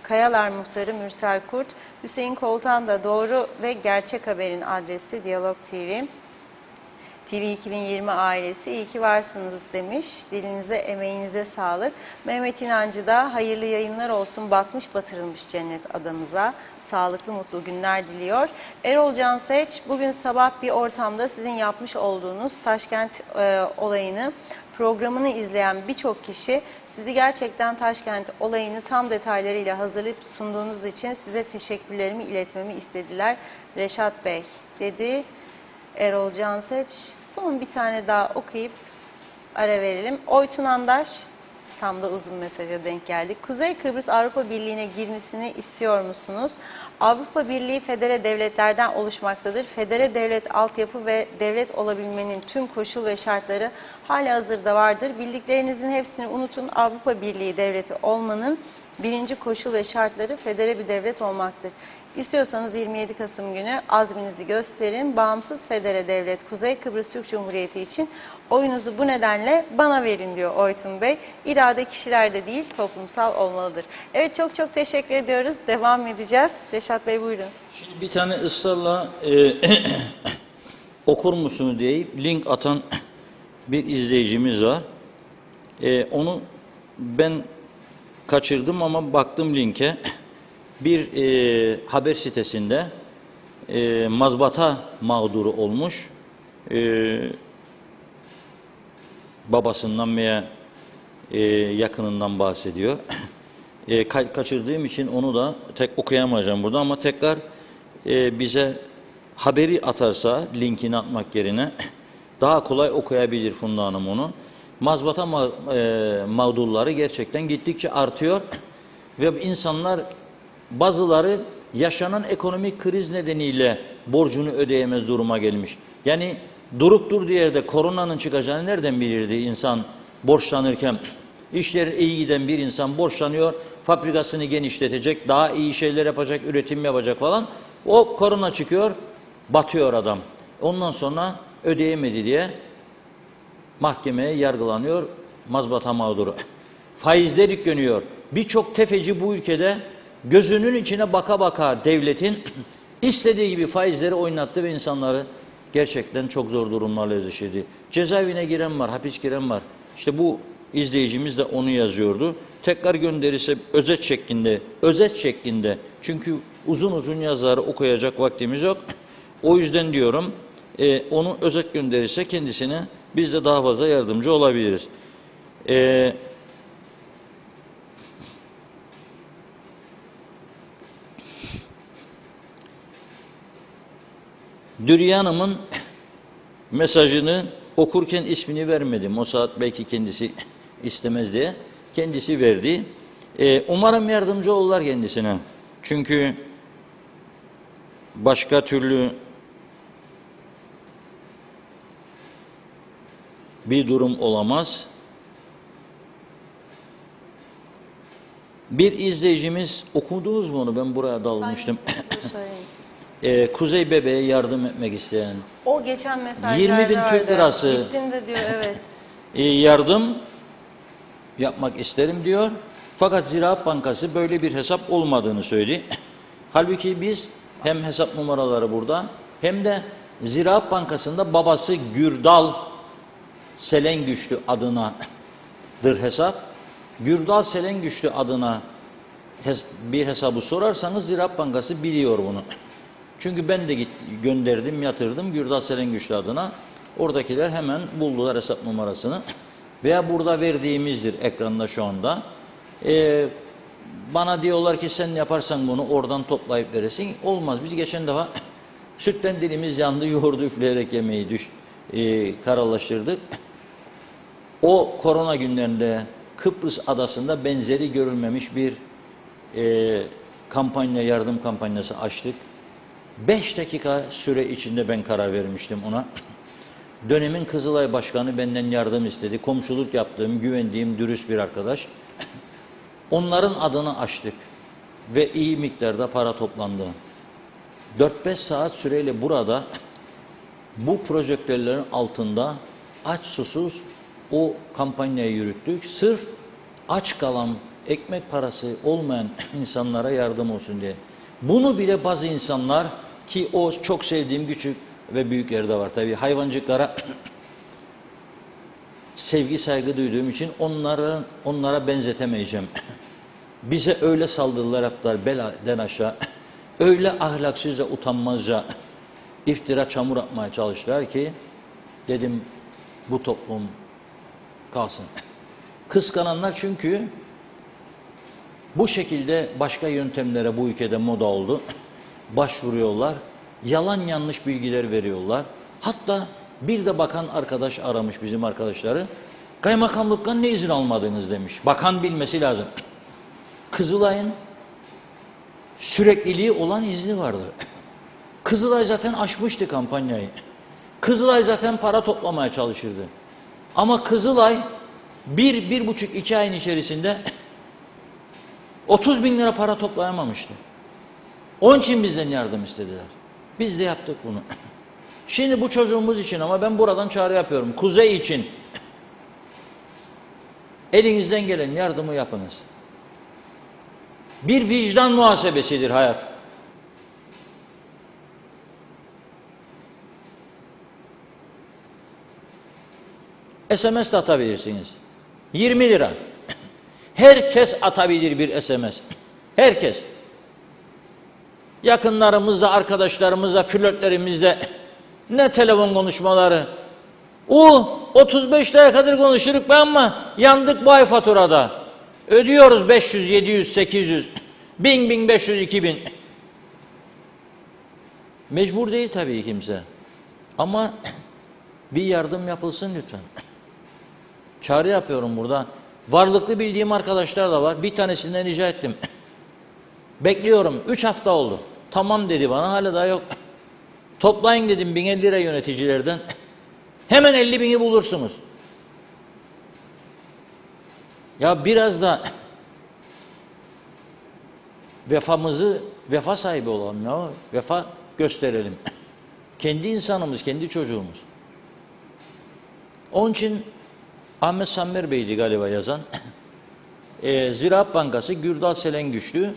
Kayalar Muhtarı Mürsel Kurt. Hüseyin Koltan da doğru ve gerçek haberin adresi Diyalog TV. TV 2020 ailesi iyi ki varsınız demiş. Dilinize, emeğinize sağlık. Mehmet İnancı da hayırlı yayınlar olsun, batmış batırılmış cennet adamıza. Sağlıklı mutlu günler diliyor. Erol Canseç, bugün sabah bir ortamda sizin yapmış olduğunuz Taşkent olayını, programını izleyen birçok kişi sizi gerçekten Taşkent olayını tam detaylarıyla hazırlayıp sunduğunuz için size teşekkürlerimi iletmemi istediler. Reşat Bey dedi Erol Canseç. Son bir tane daha okuyup ara verelim. Oytun Andaş, tam da uzun mesaja denk geldik. Kuzey Kıbrıs Avrupa Birliği'ne girmesini istiyor musunuz? Avrupa Birliği federe devletlerden oluşmaktadır. Federe devlet altyapı ve devlet olabilmenin tüm koşul ve şartları halihazırda vardır. Bildiklerinizin hepsini unutun. Avrupa Birliği devleti olmanın birinci koşul ve şartları federe bir devlet olmaktır. İstiyorsanız 27 Kasım günü azminizi gösterin. Bağımsız federe devlet Kuzey Kıbrıs Türk Cumhuriyeti için oyunuzu bu nedenle bana verin diyor Oytun Bey. İrade kişilerde değil, toplumsal olmalıdır. Evet, çok çok teşekkür ediyoruz. Devam edeceğiz. Reşat Bey buyurun. Şimdi bir tane ısrarla okur musunuz deyip link atan bir izleyicimiz var. Onu ben kaçırdım ama baktım linke. Bir haber sitesinde mazbata mağduru olmuş, babasından veya yakınından bahsediyor. Kaçırdığım için onu da tek okuyamayacağım burada ama tekrar bize haberi atarsa linkini atmak yerine daha kolay okuyabilir Funda Hanım onu. Mazbata mağdurları gerçekten gittikçe artıyor ve insanlar bazıları yaşanan ekonomik kriz nedeniyle borcunu ödeyemez duruma gelmiş. Yani durup durduğu yerde koronanın çıkacağını nereden bilirdi insan borçlanırken? İşleri iyi giden bir insan borçlanıyor, fabrikasını genişletecek, daha iyi şeyler yapacak, üretim yapacak falan. O korona çıkıyor, batıyor adam. Ondan sonra ödeyemedi diye mahkemeye yargılanıyor mazbata mağduru. Faizler yükleniyor. Birçok tefeci bu ülkede gözünün içine baka baka devletin istediği gibi faizleri oynattı ve insanları gerçekten çok zor durumlarla yüzleştirdi. Cezaevine giren var, hapis giren var. İşte bu izleyicimiz de onu yazıyordu. Tekrar gönderirse özet şeklinde. Çünkü uzun uzun yazıları okuyacak vaktimiz yok. O yüzden diyorum onu özet gönderirse kendisine biz de daha fazla yardımcı olabiliriz. Dürüye Hanım'ın mesajını okurken ismini vermedim. O saat belki kendisi istemez diye. Kendisi verdi. Umarım yardımcı olurlar kendisine. Çünkü başka türlü bir durum olamaz. Bir izleyicimiz, okudunuz mu onu? Ben buraya dalmıştım. Kuzey bebeğe yardım etmek isteyen. O geçen mesajlarda 20.000 Türk lirası. Gittim de diyor, evet. Yardım yapmak isterim diyor. Fakat Ziraat Bankası böyle bir hesap olmadığını söyledi. Halbuki biz hem hesap numaraları burada hem de Ziraat Bankası'nda babası Gürdal Selengüçlü adınadır hesap. Gürdal Selengüçlü adına bir hesabı sorarsanız Ziraat Bankası biliyor bunu. Çünkü ben de gönderdim, yatırdım Gürdal Selengüçlü adına. Oradakiler hemen buldular hesap numarasını. Veya burada verdiğimizdir ekranda şu anda. Bana diyorlar ki sen yaparsan bunu oradan toplayıp veresin. Olmaz. Biz geçen defa sütten dilimiz yandı, yoğurdu üfleyerek yemeği kararlaştırdık. O korona günlerinde Kıbrıs adasında benzeri görülmemiş bir yardım kampanyası açtık. 5 dakika süre içinde ben karar vermiştim ona. Dönemin Kızılay Başkanı benden yardım istedi. Komşuluk yaptığım, güvendiğim, dürüst bir arkadaş. Onların adını açtık. Ve iyi miktarda para toplandı. 4-5 saat süreyle burada bu projektörlerin altında aç susuz o kampanyayı yürüttük. Sırf aç kalan, ekmek parası olmayan insanlara yardım olsun diye. Bunu bile bazı insanlar, ki o çok sevdiğim küçük ve büyük yerde var tabii, hayvancıklara sevgi saygı duyduğum için onlara benzetemeyeceğim. Bize öyle saldırılar yaptılar belden aşağı, öyle ahlaksızca, utanmazca iftira, çamur atmaya çalıştılar ki dedim bu toplum kalsın. Kıskananlar çünkü bu şekilde başka yöntemlere bu ülkede moda oldu. Başvuruyorlar. Yalan yanlış bilgiler veriyorlar. Hatta bir de bakan arkadaş aramış bizim arkadaşları. Kaymakamlıktan ne izin almadınız demiş. Bakan bilmesi lazım. Kızılay'ın sürekliliği olan izni vardı. Kızılay zaten aşmıştı kampanyayı. Kızılay zaten para toplamaya çalışırdı. Ama Kızılay 1,5-2 ayın içerisinde 30.000 lira para toplayamamıştı. Onun için bizden yardım istediler. Biz de yaptık bunu. Şimdi bu çocuğumuz için ama ben buradan çağrı yapıyorum. Kuzey için elinizden gelen yardımı yapınız. Bir vicdan muhasebesidir hayat. SMS de atabilirsiniz. 20 lira. Herkes atabilir bir SMS. Herkes. Yakınlarımızla, arkadaşlarımızla, flörtlerimizle ne telefon konuşmaları. O 35 dakikadır konuşuruk be ama yandık bu ay faturada. Ödüyoruz 500, 700, 800, 1000, 1500, 2000. Mecbur değil tabii kimse. Ama bir yardım yapılsın lütfen. Çağrı yapıyorum burada. Varlıklı bildiğim arkadaşlar da var. Bir tanesinden rica ettim. Bekliyorum. 3 hafta oldu. Tamam dedi bana. Hala daha yok. Toplayın dedim 1050 lira yöneticilerden. Hemen 50.000'i bulursunuz. Ya biraz da vefa sahibi olalım ya. Vefa gösterelim. Kendi insanımız, kendi çocuğumuz. Onun için Ahmet Sammer Bey'di galiba yazan. Ziraat Bankası Gürdal Selen Güçlü.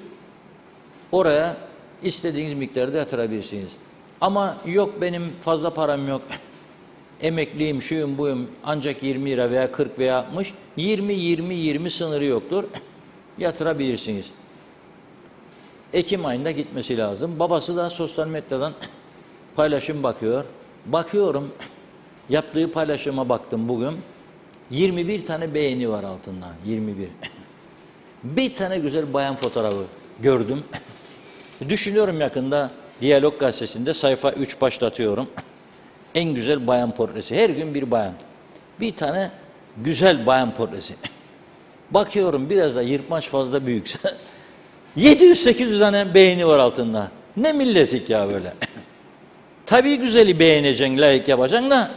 Oraya istediğiniz miktarda yatırabilirsiniz. Ama yok benim fazla param yok. Emekliyim, şuyum buyum ancak 20 lira veya 40 veya 60. 20 sınırı yoktur. Yatırabilirsiniz. Ekim ayında gitmesi lazım. Babası da sosyal medyadan paylaşım bakıyor. Bakıyorum. Yaptığı paylaşıma baktım bugün. 21 tane beğeni var altında. 21. Bir tane güzel bayan fotoğrafı gördüm. Düşünüyorum yakında Diyalog Gazetesi'nde sayfa 3 başlatıyorum. En güzel bayan portresi. Her gün bir bayan. Bir tane güzel bayan portresi. Bakıyorum biraz da yırtmaç fazla büyükse. 700-800 tane beğeni var altında. Ne milletik ya böyle. Tabii güzeli beğeneceksin, layık yapacaksın da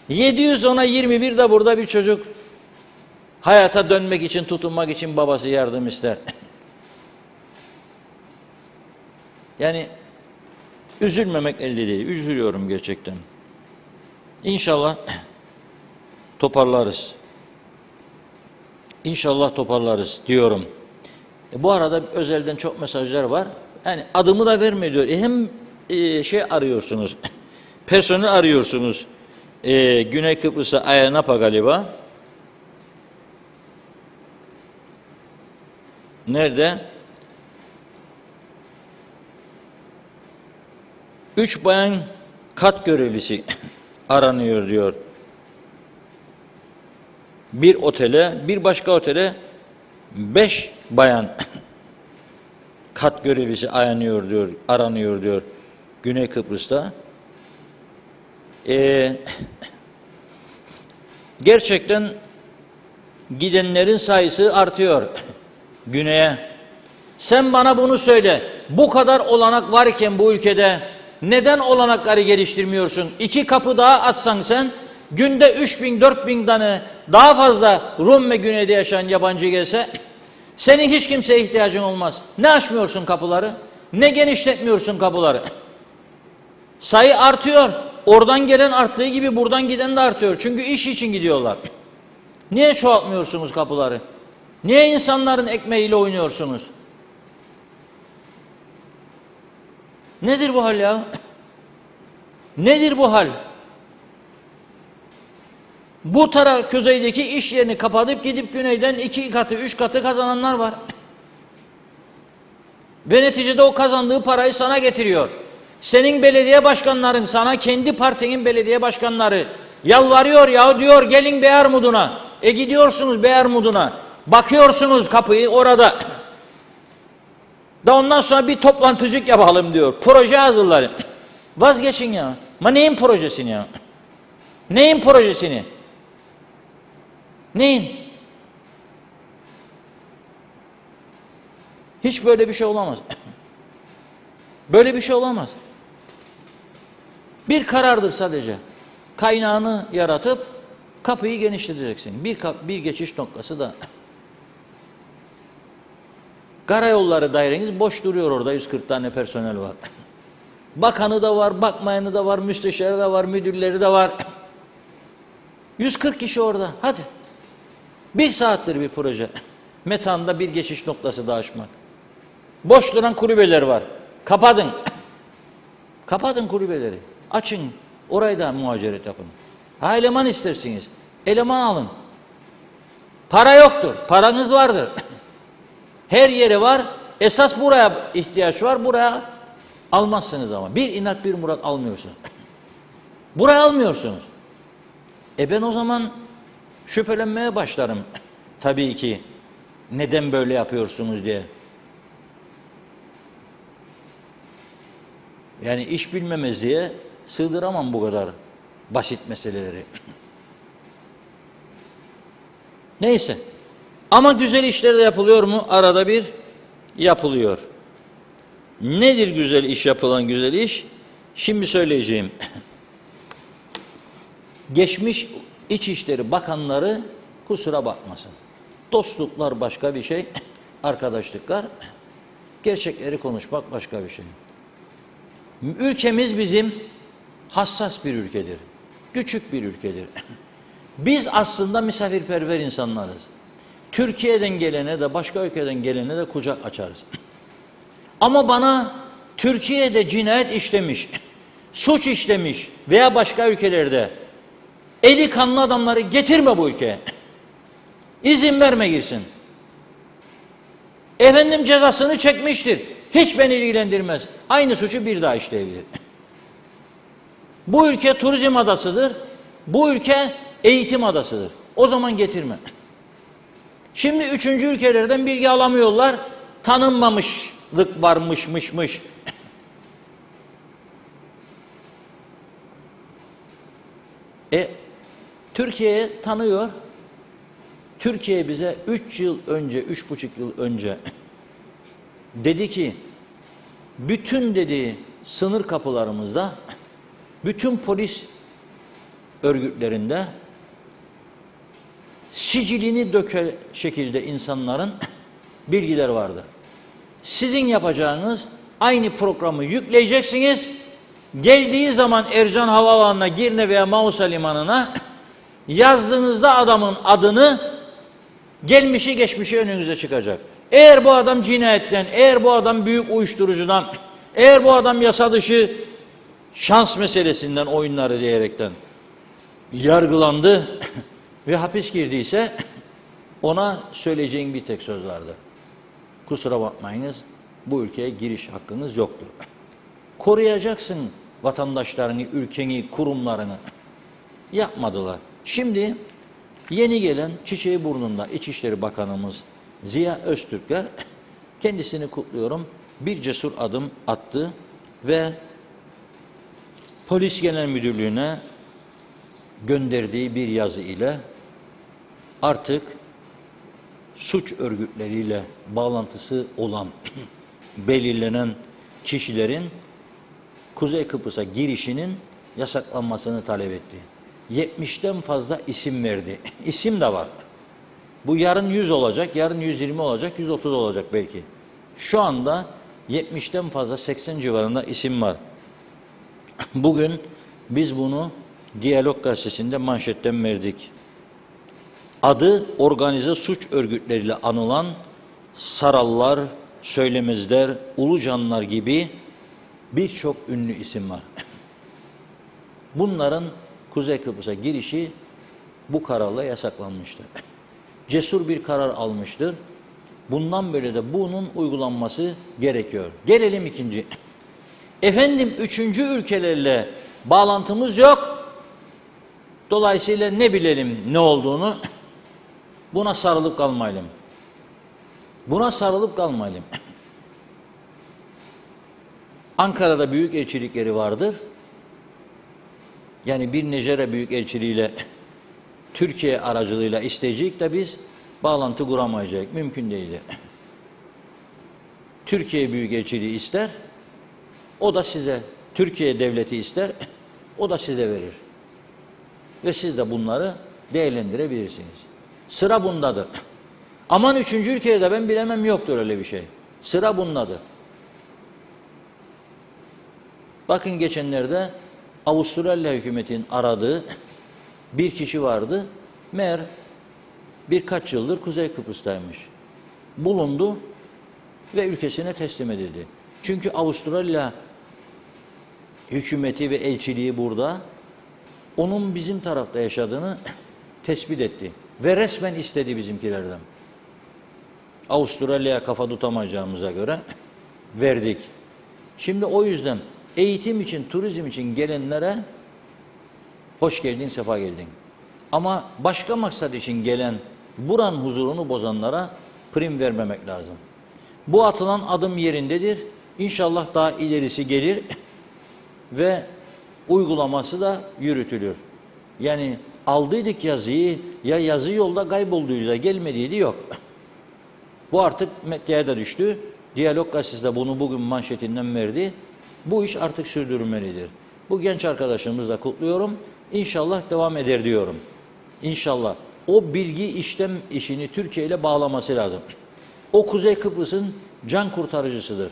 700 ona 21 de burada bir çocuk hayata dönmek için, tutunmak için babası yardım ister. Yani üzülmemek elde değil. Üzülüyorum gerçekten. İnşallah toparlarız. İnşallah toparlarız diyorum. Bu arada özelden çok mesajlar var. Yani adımı da vermiyor diyor. Hem arıyorsunuz. Personel arıyorsunuz. Güney Kıbrıs'a Ayanapa galiba. Nerede? 3 bayan kat görevlisi aranıyor diyor. Bir otele, bir başka otele 5 bayan kat görevlisi aranıyor diyor Güney Kıbrıs'ta. Gerçekten gidenlerin sayısı artıyor güneye. Sen bana bunu söyle. Bu kadar olanak varken bu ülkede neden olanakları geliştirmiyorsun? 2 kapı daha atsan sen günde 3000-4000 tane daha fazla Rum ve güneyde yaşayan yabancı gelse senin hiç kimseye ihtiyacın olmaz. Ne açmıyorsun kapıları? Ne genişletmiyorsun kapıları? Sayı artıyor. Oradan gelen arttığı gibi buradan giden de artıyor. Çünkü iş için gidiyorlar. Niye çoğaltmıyorsunuz kapıları? Niye insanların ekmeğiyle oynuyorsunuz? Nedir bu hal ya? Nedir bu hal? Bu taraf kuzeydeki iş yerini kapatıp gidip güneyden 2 katı, 3 katı kazananlar var. Ve neticede o kazandığı parayı sana getiriyor. Senin belediye başkanların, sana kendi partinin belediye başkanları yalvarıyor ya diyor gelin Beyarmuduna. Gidiyorsunuz Beyarmuduna. Bakıyorsunuz kapıyı orada. Da ondan sonra bir toplantıcık yapalım diyor. Proje hazırlayın. Vazgeçin ya. Ama neyin projesini ya? Neyin projesini? Neyin? Hiç böyle bir şey olamaz. Böyle bir şey olamaz. Bir karardır sadece. Kaynağını yaratıp kapıyı genişleteceksin. Bir geçiş noktası da. Karayolları daireniz boş duruyor orada 140 tane personel var. Bakanı da var, bakmayanı da var, müsteşarı da var, müdürleri de var. 140 kişi orada. Hadi. 1 saattir bir proje. Metan'da bir geçiş noktası da açmak. Boş duran kulübeler var. Kapatın. Kapatın kulübeleri. Açın. Orayı da muhaciret yapın. Ha eleman istersiniz. Eleman alın. Para yoktur. Paranız vardır. Her yere var. Esas buraya ihtiyaç var. Buraya almazsınız ama. Bir inat bir murat almıyorsunuz. Buraya almıyorsunuz. Ben o zaman şüphelenmeye başlarım. Tabii ki neden böyle yapıyorsunuz diye. Yani iş bilmemezliğe sığdıramam bu kadar basit meseleleri. Neyse. Ama güzel işler de yapılıyor mu? Arada bir yapılıyor. Nedir güzel iş, yapılan güzel iş? Şimdi söyleyeceğim. Geçmiş İçişleri Bakanları kusura bakmasın. Dostluklar başka bir şey, arkadaşlıklar, gerçekleri konuşmak başka bir şey. Ülkemiz bizim hassas bir ülkedir. Küçük bir ülkedir. Biz aslında misafirperver insanlarız. Türkiye'den gelene de başka ülkeden gelene de kucak açarız. Ama bana Türkiye'de cinayet işlemiş, suç işlemiş veya başka ülkelerde eli kanlı adamları getirme bu ülkeye. İzin verme girsin. Efendim cezasını çekmiştir. Hiç beni ilgilendirmez. Aynı suçu bir daha işleyebilir. Bu ülke turizm adasıdır. Bu ülke eğitim adasıdır. O zaman getirme. Şimdi üçüncü ülkelerden bilgi alamıyorlar. Tanınmamışlık varmışmışmış. Türkiye'ye tanıyor. Türkiye bize 3 yıl önce, 3,5 yıl önce dedi ki, bütün dedi sınır kapılarımızda, bütün polis örgütlerinde sicilini döker şekilde insanların bilgiler vardı. Sizin yapacağınız aynı programı yükleyeceksiniz. Geldiği zaman Ercan Havaalanı'na, Girne veya Mausa Limanı'na yazdığınızda adamın adını, gelmişi geçmişi önünüze çıkacak. Eğer bu adam cinayetten, eğer bu adam büyük uyuşturucudan, eğer bu adam yasa dışı şans meselesinden, oyunları diyerekten yargılandı ve hapis girdiyse ona söyleyeceğin bir tek söz vardı. Kusura bakmayınız, bu ülkeye giriş hakkınız yoktur. Koruyacaksın vatandaşlarını, ülkeni, kurumlarını. Yapmadılar. Şimdi yeni gelen çiçeği burnunda İçişleri Bakanımız Ziya Öztürkler, kendisini kutluyorum, bir cesur adım attı ve Polis Genel Müdürlüğü'ne gönderdiği bir yazı ile artık suç örgütleriyle bağlantısı olan belirlenen kişilerin Kuzey Kıbrıs'a girişinin yasaklanmasını talep etti. 70'ten fazla isim verdi. İsim de var. Bu yarın 100 olacak, yarın 120 olacak, 130 olacak belki. Şu anda 70'ten fazla, 80 civarında isim var. Bugün biz bunu Diyalog Gazetesi'nde manşetten verdik. Adı organize suç örgütleriyle anılan Sarallar, Söylemezler, Ulucanlar gibi birçok ünlü isim var. Bunların Kuzey Kıbrıs'a girişi bu kararla yasaklanmıştır. Cesur bir karar almıştır. Bundan böyle de bunun uygulanması gerekiyor. Gelelim ikinci. Efendim üçüncü ülkelerle bağlantımız yok. Dolayısıyla ne bilelim ne olduğunu, buna sarılıp kalmayalım. Buna sarılıp kalmayalım. Ankara'da büyük elçilikleri vardır. Yani bir Nijerya büyükelçiliğiyle Türkiye aracılığıyla isteyecek de biz bağlantı kuramayacak. Mümkün değildir. Türkiye büyükelçiliği ister, o da size, Türkiye devleti ister, o da size verir. Ve siz de bunları değerlendirebilirsiniz. Sıra bundadır. Aman üçüncü ülkede ben bilemem, yoktur öyle bir şey. Sıra bundadır. Bakın geçenlerde Avustralya hükümetinin aradığı bir kişi vardı. Meğer birkaç yıldır Kuzey Kıbrıs'taymış. Bulundu ve ülkesine teslim edildi. Çünkü Avustralya hükümeti ve elçiliği burada onun bizim tarafta yaşadığını tespit etti. Ve resmen istedi bizimkilerden. Avustralya'ya kafa tutamayacağımıza göre verdik. Şimdi o yüzden eğitim için, turizm için gelenlere hoş geldin, sefa geldin. Ama başka maksat için gelen, buranın huzurunu bozanlara prim vermemek lazım. Bu atılan adım yerindedir. İnşallah daha ilerisi gelir ve uygulaması da yürütülür. Yani aldıydık yazıyı, ya yazı yolda kaybolduydu da gelmediydi yok. Bu artık medyaya da düştü. Diyalog Gazetesi de bunu bugün manşetinden verdi. Bu iş artık sürdürülmelidir. Bu genç arkadaşımızı da kutluyorum. İnşallah devam eder diyorum. İnşallah. O bilgi işlem işini Türkiye ile bağlaması lazım. O Kuzey Kıbrıs'ın can kurtarıcısıdır.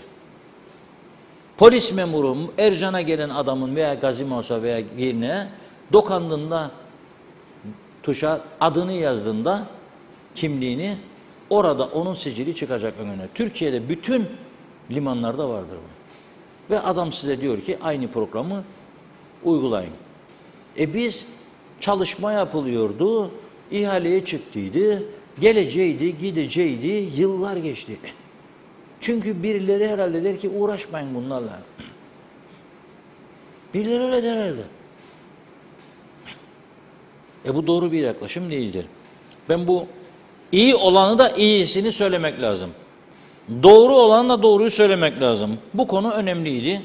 Polis memuru Ercan'a gelen adamın veya Gazimos'a veya yerine dokandığında tuşa adını yazdığında kimliğini orada onun sicili çıkacak önüne. Türkiye'de bütün limanlarda vardır bu. Ve adam size diyor ki aynı programı uygulayın. Biz çalışma yapılıyordu, ihaleye çıktıydı, geleceğiydi, gideceğiydi, yıllar geçti. Çünkü birileri herhalde der ki uğraşmayın bunlarla. Birileri öyle der herhalde. Bu doğru bir yaklaşım değildir. Ben bu iyi olanı da iyisini söylemek lazım. Doğru olanı da doğruyu söylemek lazım. Bu konu önemliydi.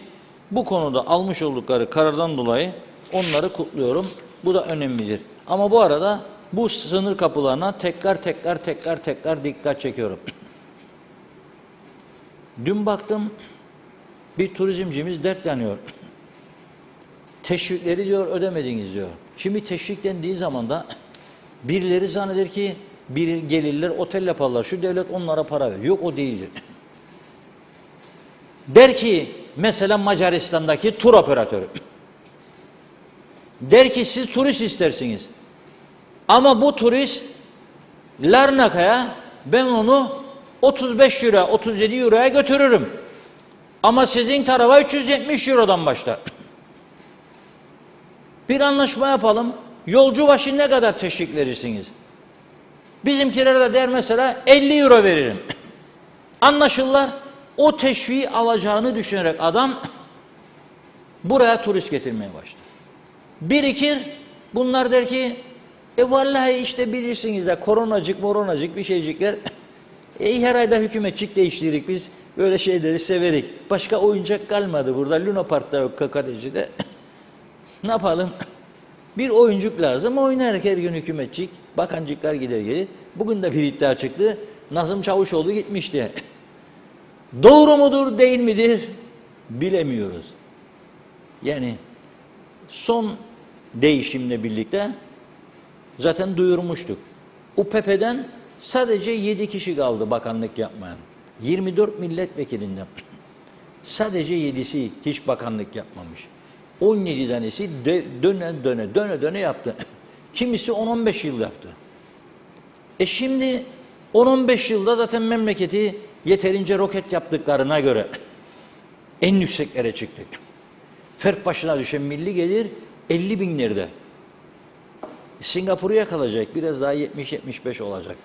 Bu konuda almış oldukları karardan dolayı onları kutluyorum. Bu da önemlidir. Ama bu arada bu sınır kapılarına tekrar dikkat çekiyorum. Dün baktım bir turizmcimiz dertleniyor. Teşvikleri diyor ödemediniz diyor. Şimdi teşvik dendiği zaman da birileri zanneder ki gelirler otel yaparlar. Şu devlet onlara para verir. Yok o değildir. Der ki mesela Macaristan'daki tur operatörü. Der ki siz turist istersiniz. Ama bu turist Larnaka'ya ben onu 35 euro, 37 euroya götürürüm. Ama sizin tarafa 370 eurodan başlar. Bir anlaşma yapalım. Yolcu başı ne kadar teşvik verirsiniz? Bizimkiler de der mesela 50 euro veririm. Anlaşırlar. O teşviği alacağını düşünerek adam buraya turist getirmeye başlar. Birikir. Bunlar der ki vallahi işte bilirsiniz de moronacık bir şeycikler. Her ayda hükümetçik değiştiririk biz. Böyle şeyleri severik. Başka oyuncak kalmadı burada. Luna Park'ta yok, KKTC'de. Ne yapalım? Bir oyuncuk lazım. Oynar her gün hükümetçik. Bakancıklar gider gelir. Bugün de bir iddia çıktı. Nazım Çavuşoğlu gitmişti. Doğru mudur, değil midir? Bilemiyoruz. Yani son değişimle birlikte zaten duyurmuştuk. UPP'den sadece 7 kişi kaldı bakanlık yapmayan. 24 milletvekilinden. Sadece 7'si hiç bakanlık yapmamış. 17 tanesi döne yaptı. Kimisi 10-15 yıl yaptı. Şimdi 10-15 yılda zaten memleketi yeterince roket yaptıklarına göre en yükseklere çıktık. Fert başına düşen milli gelir 50 binlerde. Singapur'u yakalayacak. Biraz daha 70-75 olacak.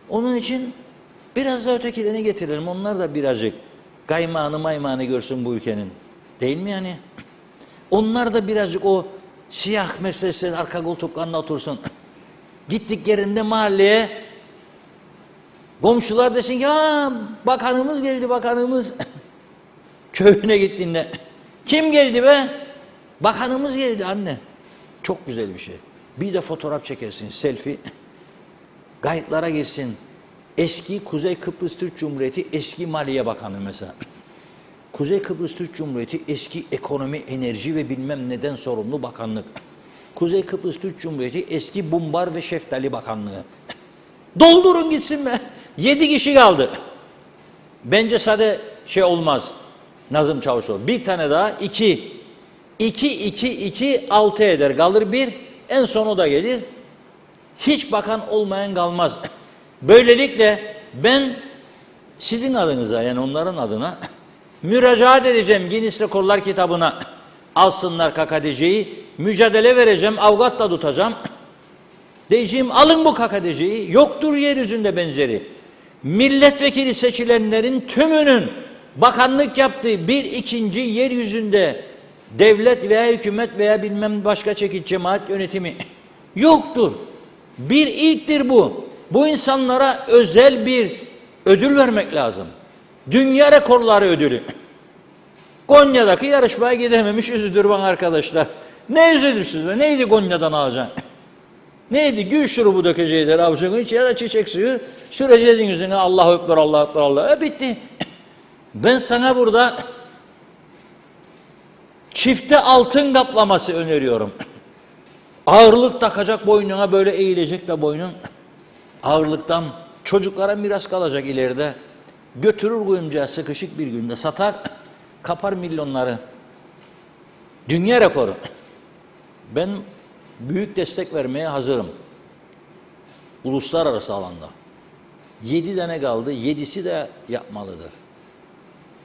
Onun için biraz da ötekilerini getirelim. Onlar da birazcık maymağını görsün bu ülkenin. Değil mi yani? Onlar da birazcık o siyah Mercedes'lerin arka koltuklarına otursun. Gittik yerinde mahalleye komşular desin ki bakanımız geldi bakanımız. Köyüne gittiğinde kim geldi be? Bakanımız geldi anne. Çok güzel bir şey. Bir de fotoğraf çekersin selfie. Kayıtlara girsin. Eski Kuzey Kıbrıs Türk Cumhuriyeti eski Maliye Bakanı mesela. Kuzey Kıbrıs Türk Cumhuriyeti eski ekonomi, enerji ve bilmem neden sorumlu bakanlık. Kuzey Kıbrıs Türk Cumhuriyeti eski Bumbar ve Şeftali Bakanlığı. Doldurun gitsin be. 7 kişi kaldı. Bence sade olmaz. Nazım Çavuşoğlu. Bir tane daha 2. 2 6 eder. Kalır 1. En sonu da gelir. Hiç bakan olmayan kalmaz. Böylelikle ben sizin adınıza yani onların adına müracaat edeceğim Guinness Rekorlar kitabına. Alsınlar KKTC'yi. Mücadele vereceğim. Avukat da tutacağım. Diyeceğim alın bu KKTC'yi. Yoktur yeryüzünde benzeri. Milletvekili seçilenlerin tümünün bakanlık yaptığı bir ikinci yeryüzünde devlet veya hükümet veya bilmem başka çekiç cemaat yönetimi Yoktur. Bir ilktir bu. Bu insanlara özel bir ödül vermek lazım. Dünya rekorları ödülü. Konya'daki yarışmaya gidememiş üzüldür bana arkadaşlar. Ne üzülürsünüz be? Neydi Konya'dan alacaksın? Neydi? Gül şurubu dökecekler avucunun içine de çiçek suyu süreceydin yüzüne. Allahu Ekber, Allahu Ekber, Allah. Bitti. Ben sana burada çifte altın kaplaması öneriyorum. Ağırlık takacak boynuna, böyle eğilecek de boynun. Ağırlıktan çocuklara miras kalacak ileride. Götürür kuyumcuya sıkışık bir günde satar, kapar milyonları. Dünya rekoru. Ben büyük destek vermeye hazırım. Uluslararası alanda. 7 tane kaldı, 7'si de yapmalıdır.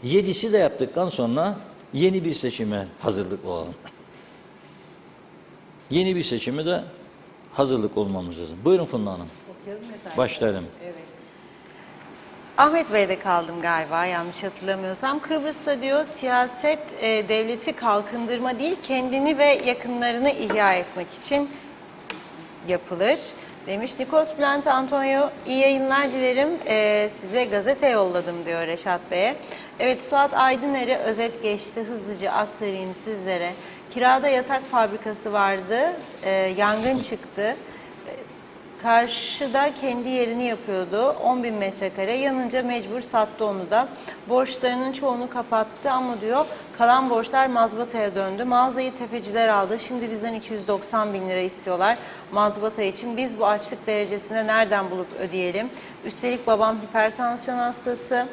7'si de yaptıktan sonra yeni bir seçime hazırlık olalım. Yeni bir seçime de hazırlık olmamız lazım. Buyurun Funda Hanım. Başlayalım. Evet. Ahmet Bey'de kaldım galiba, yanlış hatırlamıyorsam. Kıbrıs'ta diyor siyaset devleti kalkındırma değil, kendini ve yakınlarını ihya etmek için yapılır demiş. Nikos Bülent Antonio, iyi yayınlar dilerim. Size gazete yolladım diyor Reşat Bey'e. Evet, Suat Aydıner'i özet geçti. Hızlıca aktarayım sizlere. Kirada yatak fabrikası vardı. Yangın çıktı. Karşıda kendi yerini yapıyordu. 10.000 metrekare. Yanınca mecbur sattı onu da. Borçlarının çoğunu kapattı ama diyor kalan borçlar mazbataya döndü. Mağazayı tefeciler aldı. Şimdi bizden 290.000 lira istiyorlar mazbata için. Biz bu açlık derecesinde nereden bulup ödeyelim? Üstelik babam hipertansiyon hastası.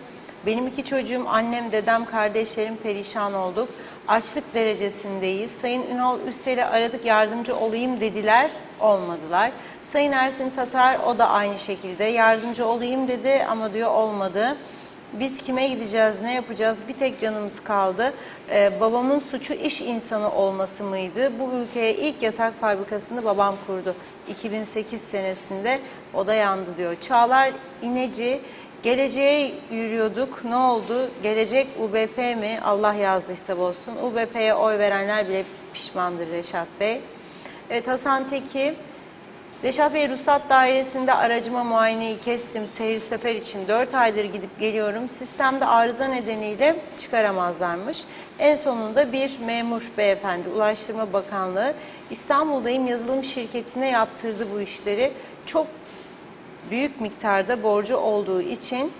Benim 2 çocuğum, annem, dedem, kardeşlerim perişan olduk. Açlık derecesindeyiz. Sayın Ünal Üstel'i aradık, yardımcı olayım dediler, olmadılar. Sayın Ersin Tatar, o da aynı şekilde yardımcı olayım dedi ama diyor olmadı. Biz kime gideceğiz, ne yapacağız? Bir tek canımız kaldı. Babamın suçu iş insanı olması mıydı? Bu ülkeye ilk yatak fabrikasını babam kurdu. 2008 senesinde o da yandı diyor. Çağlar İneci, geleceğe yürüyorduk. Ne oldu? Gelecek UBP mi? Allah yazdıysa olsun. UBP'ye oy verenler bile pişmandır Reşat Bey. Evet, Hasan Teki. Reşat Bey, ruhsat dairesinde aracıma muayeneyi kestim. Seyir sefer için 4 aydır gidip geliyorum. Sistemde arıza nedeniyle çıkaramazlarmış. En sonunda bir memur beyefendi, Ulaştırma Bakanlığı, İstanbul'dayım yazılım şirketine yaptırdı bu işleri. Çok büyük miktarda borcu olduğu için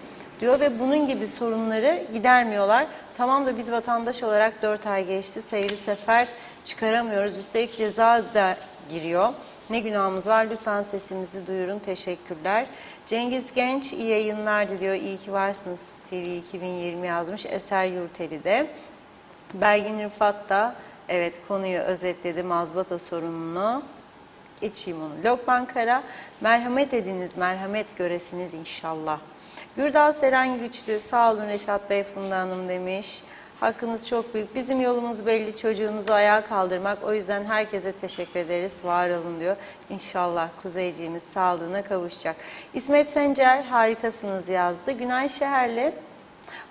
diyor ve bunun gibi sorunları gidermiyorlar. Tamam da biz vatandaş olarak 4 ay geçti. Seyir sefer çıkaramıyoruz. Üstelik ceza da giriyor. Ne günahımız var? Lütfen sesimizi duyurun. Teşekkürler. Cengiz Genç, iyi yayınlar diliyor. İyi ki varsınız TV 2020 yazmış. Eser Yurteli de. Belgin Rıfat da evet konuyu özetledi. Mazbata sorununu. Geçeyim onu. Lokman Kara, merhamet ediniz, merhamet göresiniz inşallah. Gürdal Seren Güçlü, sağ olun Reşat Bey, Funda Hanım demiş. Hakkınız çok büyük. Bizim yolumuz belli, çocuğumuzu ayağa kaldırmak. O yüzden herkese teşekkür ederiz. Var olun diyor. İnşallah kuzeyciğimiz sağlığına kavuşacak. İsmet Sencer, harikasınız yazdı. Günay Şeherli,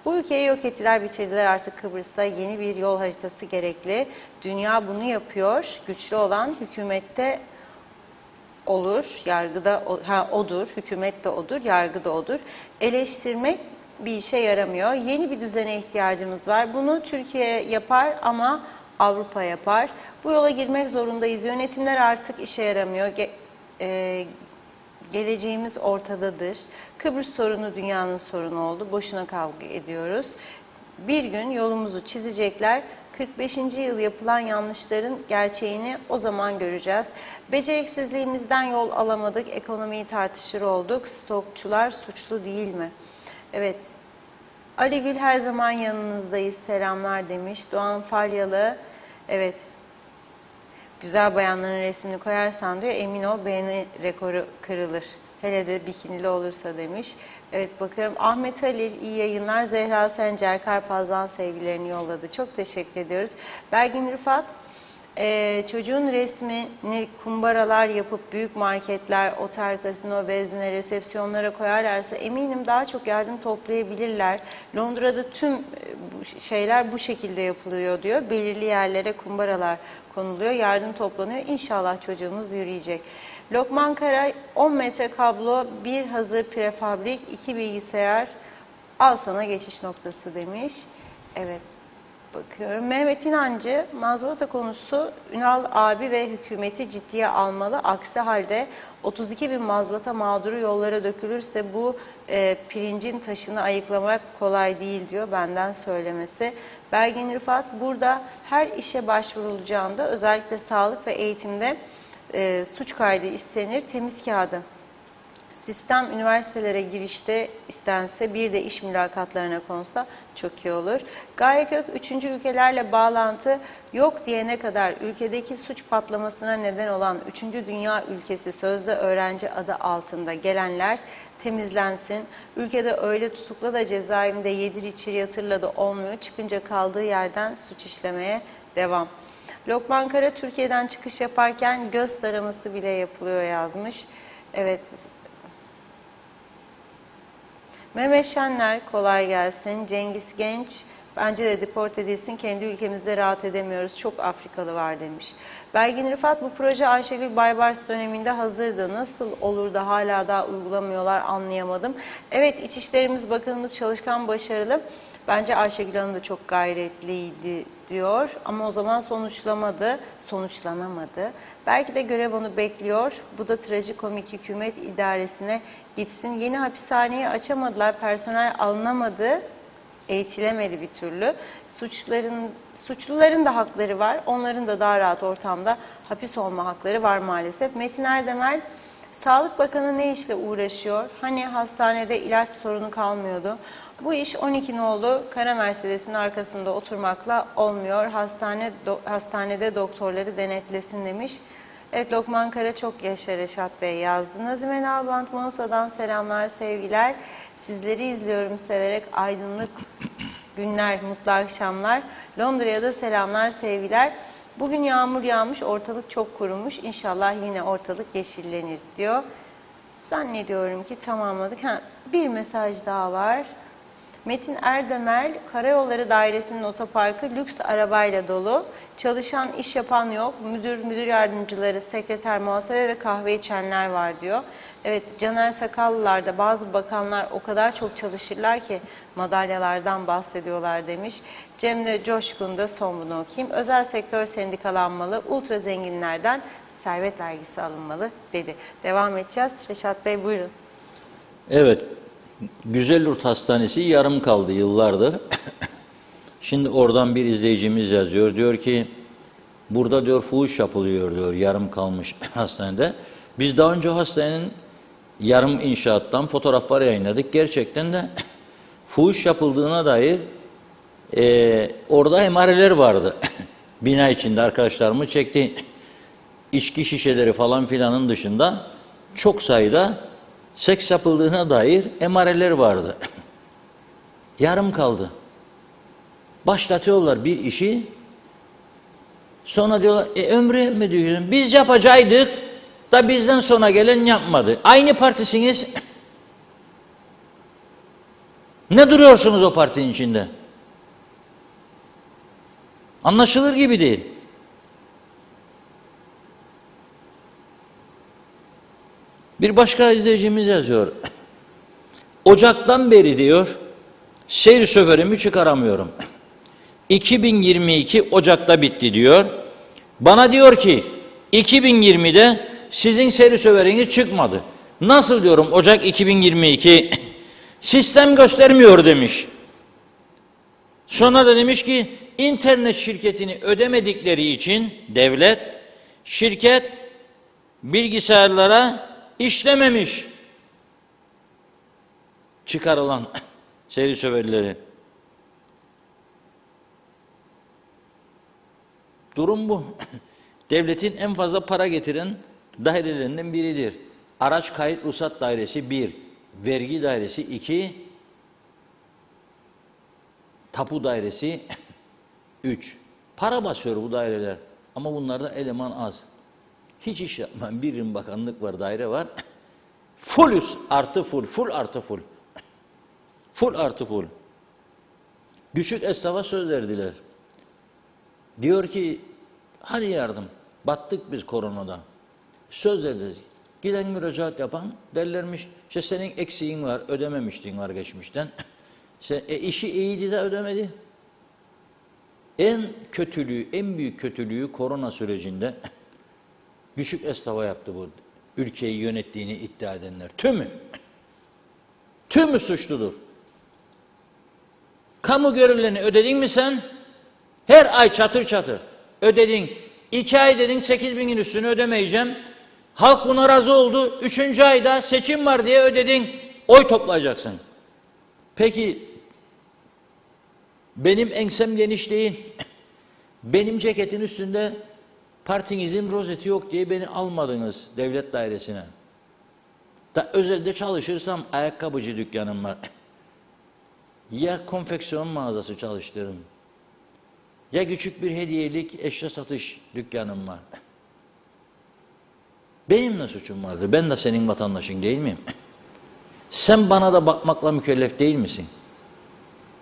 bu ülkeyi yok ettiler, bitirdiler. Artık Kıbrıs'ta yeni bir yol haritası gerekli. Dünya bunu yapıyor. Güçlü olan hükümette olur, yargıda odur, hükümet de odur, yargı da odur. Eleştirmek bir işe yaramıyor. Yeni bir düzene ihtiyacımız var. Bunu Türkiye yapar ama Avrupa yapar. Bu yola girmek zorundayız. Yönetimler artık işe yaramıyor. Geleceğimiz ortadadır. Kıbrıs sorunu dünyanın sorunu oldu. Boşuna kavga ediyoruz. Bir gün yolumuzu çizecekler. 45. yıl yapılan yanlışların gerçeğini o zaman göreceğiz. Beceriksizliğimizden yol alamadık, ekonomiyi tartışır olduk. Stokçular suçlu değil mi? Evet. Ali Gül, her zaman yanınızdayız, selamlar demiş. Doğan Falyalı, evet. Güzel bayanların resmini koyarsan diyor, emin ol beğeni rekoru kırılır. Hele de bikinili olursa demiş. Evet, bakıyorum. Ahmet Halil, iyi yayınlar. Zehra Sencer Karpaz'dan sevgilerini yolladı. Çok teşekkür ediyoruz. Belgin Rıfat, çocuğun resmini kumbaralar yapıp büyük marketler, otel, kasino, vezne, resepsiyonlara koyarlarsa eminim daha çok yardım toplayabilirler. Londra'da tüm şeyler bu şekilde yapılıyor diyor. Belirli yerlere kumbaralar konuluyor, yardım toplanıyor. İnşallah çocuğumuz yürüyecek. Lokman Kara 10 metre kablo, bir hazır prefabrik, 2 bilgisayar, al sana geçiş noktası demiş. Evet. Bakıyorum. Mehmet İnancı, mazbata konusu Ünal abi ve hükümeti ciddiye almalı. Aksi halde 32 bin mazbata mağduru yollara dökülürse bu pirincin taşını ayıklamak kolay değil diyor, benden söylemesi. Belgin Rıfat, burada her işe başvurulacağında özellikle sağlık ve eğitimde suç kaydı istenir, temiz kağıdı. Sistem üniversitelere girişte istense, bir de iş mülakatlarına konsa çok iyi olur. Gaye Kök, 3. ülkelerle bağlantı yok diyene kadar ülkedeki suç patlamasına neden olan 3. dünya ülkesi sözde öğrenci adı altında gelenler temizlensin. Ülkede öyle tutukla da cezaevinde yedir içir yatırla da olmuyor. Çıkınca kaldığı yerden suç işlemeye devam. Lokman Kara, Türkiye'den çıkış yaparken göz taraması bile yapılıyor yazmış. Evet. Mehmet Şenler, kolay gelsin. Cengiz Genç, bence de deport edilsin, kendi ülkemizde rahat edemiyoruz, çok Afrikalı var demiş. Belgin Rıfat, bu proje Ayşegül Baybars döneminde hazırdı, nasıl olur da hala daha uygulamıyorlar anlayamadım. Evet, İçişlerimiz Bakanımız çalışkan, başarılı. Bence Ayşegül Hanım da çok gayretliydi diyor ama o zaman sonuçlanamadı. Belki de görev onu bekliyor. Bu da trajikomik, hükümet idaresine gitsin. Yeni hapishaneyi açamadılar, personel alınamadı, eğitilemedi bir türlü. Suçluların da hakları var. Onların da daha rahat ortamda hapis olma hakları var maalesef. Metin Erdemel, Sağlık Bakanı ne işle uğraşıyor? Hani hastanede ilaç sorunu kalmıyordu. Bu iş 12 nolu kara Mercedes'in arkasında oturmakla olmuyor. Hastanede doktorları denetlesin demiş. Evet, Lokman Kara, çok yaşa Reşat Bey yazdı. Nazime Nalbant, Manisa'dan selamlar, sevgiler. Sizleri izliyorum severek, aydınlık günler, mutlu akşamlar. Londra'ya da selamlar, sevgiler. Bugün yağmur yağmış, ortalık çok kurumuş. İnşallah yine ortalık yeşillenir diyor. Zannediyorum ki tamamladık. Bir mesaj daha var. Metin Erdemel, Karayolları Dairesi'nin otoparkı lüks arabayla dolu. Çalışan, iş yapan yok. Müdür yardımcıları, sekreter, muhasebe ve kahve içenler var diyor. Evet, Caner Sakallılar'da bazı bakanlar o kadar çok çalışırlar ki madalyalardan bahsediyorlar demiş. Cemre Coşkun da son bunu okuyayım. Özel sektör sendikalanmalı, ultra zenginlerden servet vergisi alınmalı dedi. Devam edeceğiz. Reşat Bey buyurun. Evet, Güzelyurt Hastanesi yarım kaldı yıllardır. Şimdi oradan bir izleyicimiz yazıyor. Diyor ki, burada diyor fuhuş yapılıyor diyor yarım kalmış hastanede. Biz daha önce hastanenin yarım inşaattan fotoğraflar yayınladık. Gerçekten de fuhuş yapıldığına dair orada emareler vardı. Bina içinde arkadaşlarımı çekti. İçki şişeleri falan filanın dışında çok sayıda seks yapıldığına dair emareler vardı. Yarım kaldı. Başlatıyorlar bir işi. Sonra diyorlar, ömrü mü diyorsun? Biz yapacaktık da bizden sonra gelen yapmadı. Aynı partisiniz. Ne duruyorsunuz o partinin içinde? Anlaşılır gibi değil. Bir başka izleyicimiz yazıyor. Ocaktan beri diyor, seyir şoförümü çıkaramıyorum. 2022 Ocak'ta bitti diyor. Bana diyor ki 2020'de sizin seyir şoförünüz çıkmadı. Nasıl diyorum Ocak 2022? Sistem göstermiyor demiş. Sonra da demiş ki internet şirketini ödemedikleri için devlet, şirket bilgisayarlara işlememiş çıkarılan seyir şoförleri. Durum bu. Devletin en fazla para getiren dairelerinden biridir. Araç kayıt ruhsat dairesi 1, vergi dairesi 2, tapu dairesi 3. Para basıyor bu daireler. Ama bunlarda eleman az. Hiç iş yapmayan bir bakanlık var, daire var. Full üst artı full, full artı full. Full artı full. Küçük esnafa söz verdiler. Diyor ki hadi yardım. Battık biz koronada. Söz verdiler. Giden müracaat yapan derlermiş işte senin eksiğin var, ödememiştin var geçmişten. İşi iyiydi de ödemedi. En kötülüğü, en büyük kötülüğü korona sürecinde küçük esnafa yaptı bu. Ülkeyi yönettiğini iddia edenler. Tümü. Tümü suçludur. Kamu görevlerini ödedin mi sen? Her ay çatır çatır ödedin. 2 ay dedin 8.000'in üstünü ödemeyeceğim. Halk buna razı oldu. 3. ayda seçim var diye ödedin. Oy toplayacaksın. Peki benim ensem geniş değil. Benim ceketin üstünde partinizin rozeti yok diye beni almadınız devlet dairesine. Da özelde çalışırsam ayakkabıcı dükkanım var. Ya konfeksiyon mağazası çalıştırırım. Ya küçük bir hediyelik eşya satış dükkanım var. Benim ne suçum vardı? Ben de senin vatandaşın değil miyim? Sen bana da bakmakla mükellef değil misin?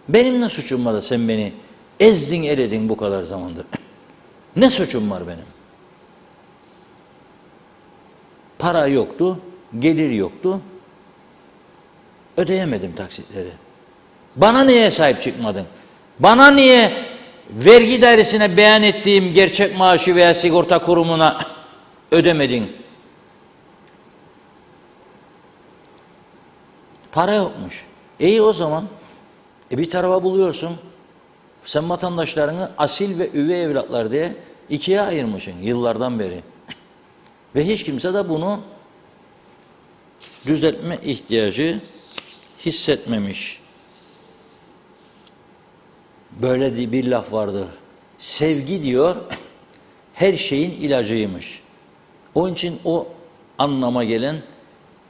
Benim ne suçum var da sen beni ezdin eledin bu kadar zamandır? Ne suçum var benim? Para yoktu, gelir yoktu. Ödeyemedim taksitleri. Bana niye sahip çıkmadın? Bana niye vergi dairesine beyan ettiğim gerçek maaşı veya sigorta kurumuna ödemedin? Para yokmuş. İyi o zaman. Bir tarafa buluyorsun. Sen vatandaşlarını asil ve üvey evlatlar diye 2'ye ayırmışsın yıllardan beri. Ve hiç kimse de bunu düzeltme ihtiyacı hissetmemiş. Böyle bir laf vardır. Sevgi diyor her şeyin ilacıymış. Onun için o anlama gelen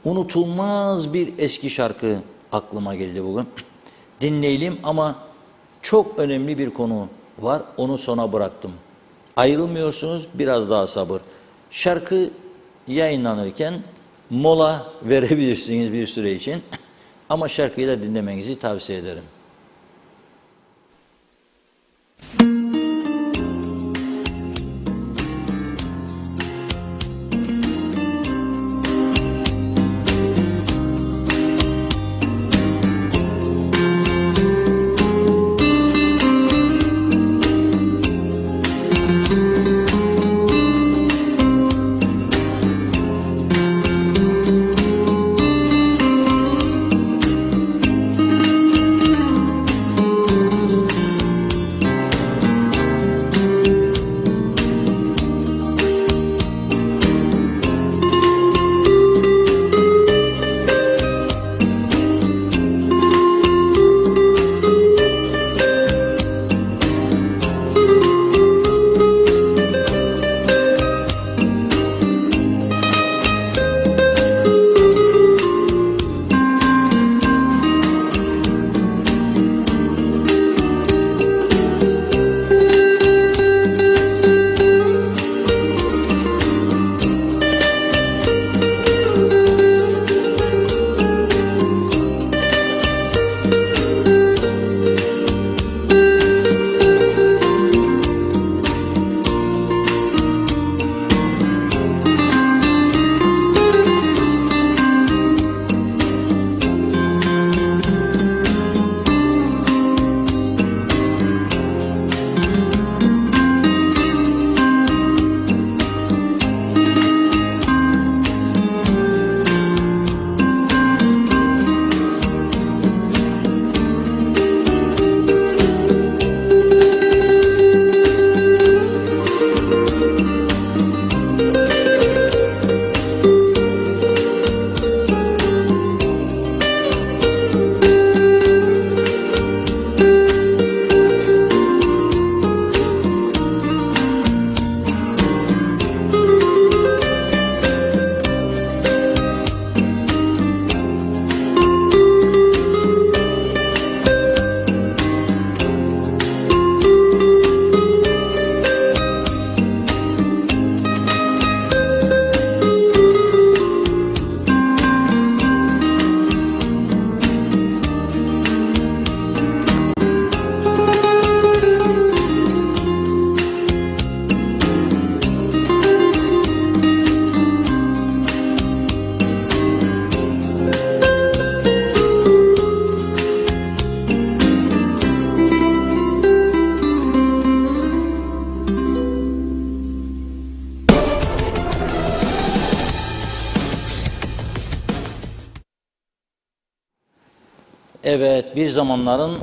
unutulmaz bir eski şarkı aklıma geldi bugün. Dinleyelim ama çok önemli bir konu var. Onu sona bıraktım. Ayrılmıyorsunuz, biraz daha sabır. Şarkı yayınlanırken mola verebilirsiniz bir süre için. Ama şarkıyı da dinlemenizi tavsiye ederim. Evet, bir zamanların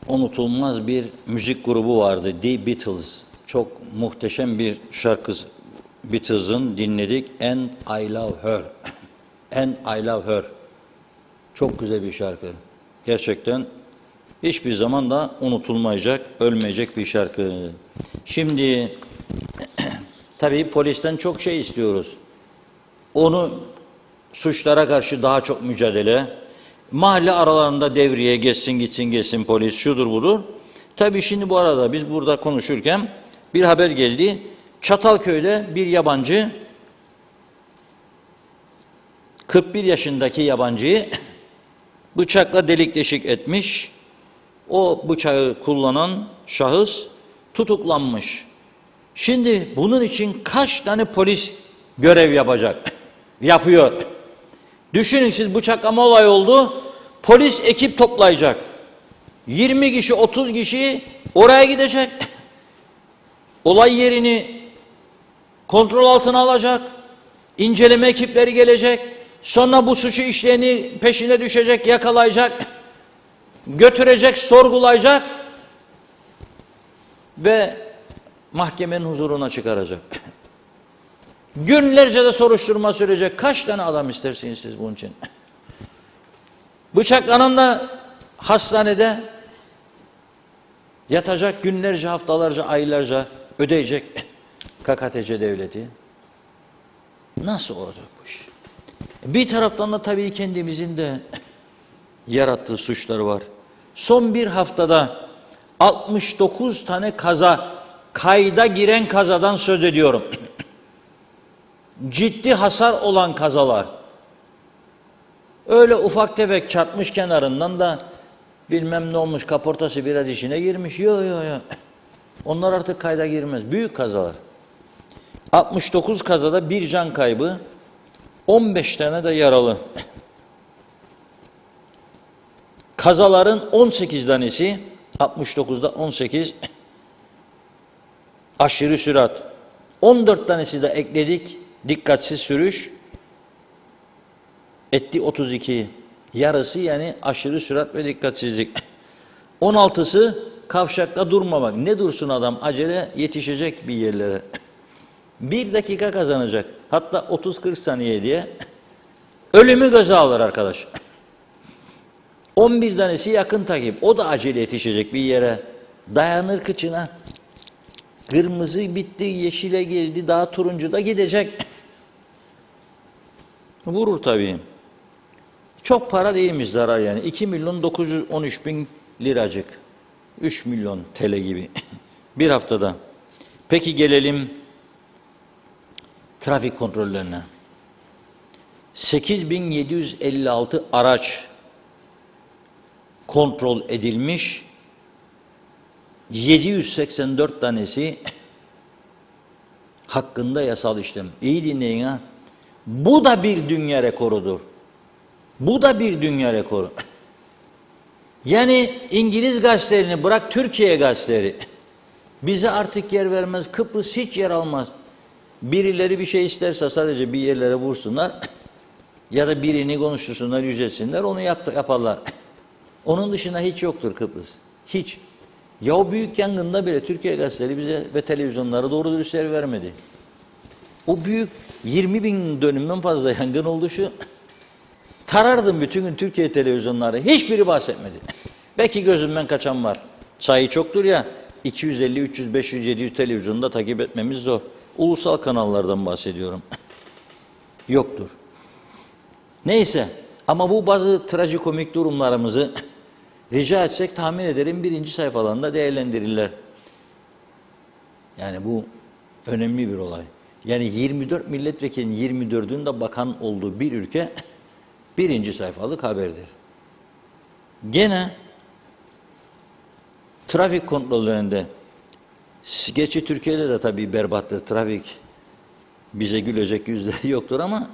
unutulmaz bir müzik grubu vardı, The Beatles. Çok muhteşem bir şarkı Beatles'ın dinledik, And I Love Her. And I Love Her. Çok güzel bir şarkı. Gerçekten hiçbir zaman da unutulmayacak, ölmeyecek bir şarkı. Şimdi tabii polisten çok şey istiyoruz. Onu suçlara karşı daha çok mücadele, mahalle aralarında devriye geçsin gitsin geçsin polis şudur budur. Tabii şimdi bu arada biz burada konuşurken bir haber geldi. Çatalköy'de bir yabancı 41 yaşındaki yabancıyı bıçakla delik deşik etmiş. O bıçağı kullanan şahıs tutuklanmış. Şimdi bunun için kaç tane polis görev yapacak? Yapıyor. Düşünün siz bıçaklama olayı oldu. Polis ekip toplayacak. 20 kişi 30 kişi oraya gidecek. Olay yerini kontrol altına alacak. İnceleme ekipleri gelecek. Sonra bu suçu işleyeni peşine düşecek, yakalayacak. Götürecek, sorgulayacak. Ve mahkemenin huzuruna çıkaracak. Günlerce de soruşturma sürecek. Kaç tane adam istersiniz siz bunun için? Bıçaklanan da hastanede yatacak, günlerce, haftalarca, aylarca ödeyecek KKTC devleti. Nasıl olacak bu iş? Bir taraftan da tabii kendimizin de yarattığı suçlar var. Son bir haftada 69 tane kaza, kayda giren kazadan söz ediyorum. Ciddi hasar olan kazalar. Öyle ufak tefek çarpmış kenarından da bilmem ne olmuş, kaportası biraz içine girmiş. Yok. Onlar artık kayda girmez. Büyük kazalar. 69 kazada bir can kaybı, 15 tane de yaralı. Kazaların 18 tanesi, 69'da 18 aşırı sürat. 14 tanesi de ekledik, dikkatsiz sürüş. Etti 32. Yarısı yani aşırı sürat ve dikkatsizlik. 16'sı kavşakta durmamak. Ne dursun adam, acele yetişecek bir yerlere. 1 dakika kazanacak. Hatta 30-40 saniye diye. Ölümü göze alır arkadaş. 11 tanesi yakın takip. O da acele yetişecek bir yere. Dayanır kıçına. Kırmızı bitti, yeşile geldi, daha turuncu da gidecek. Vurur tabii. Çok para değilmiş zarar yani. 2.913.000 liracık. 3 milyon TL gibi. Bir haftada. Peki gelelim trafik kontrollerine. 8.756 araç kontrol edilmiş. 784 tanesi hakkında yasal işlem. İyi dinleyin ha. Bu da bir dünya rekorudur. Bu da bir dünya rekoru. Yani İngiliz gazetelerini bırak, Türkiye gazeteleri bize artık yer vermez. Kıbrıs hiç yer almaz. Birileri bir şey isterse sadece bir yerlere vursunlar ya da birini konuştursunlar, yücelsinler, onu yaparlar. Onun dışında hiç yoktur Kıbrıs. Hiç. Ya o büyük yangında bile Türkiye gazeteleri bize ve televizyonlara doğru dürüst yer vermedi. O büyük 20.000 dönümden fazla yangın oldu şu. Tarardım bütün gün Türkiye televizyonları. Hiçbiri bahsetmedi. Belki gözümden kaçan var. Sayı çoktur ya. 250, 300, 500, 700 televizyonda takip etmemiz zor. Ulusal kanallardan bahsediyorum. Yoktur. Neyse. Ama bu bazı trajikomik durumlarımızı rica etsek tahmin ederim 1. sayfalarında değerlendirirler. Yani bu önemli bir olay. Yani 24 milletvekilinin 24'ünün de bakan olduğu bir ülke 1. sayfalık haberdir. Gene trafik kontrollerinde, gerçi Türkiye'de de tabii berbattır trafik. Bize gülecek yüzleri yoktur ama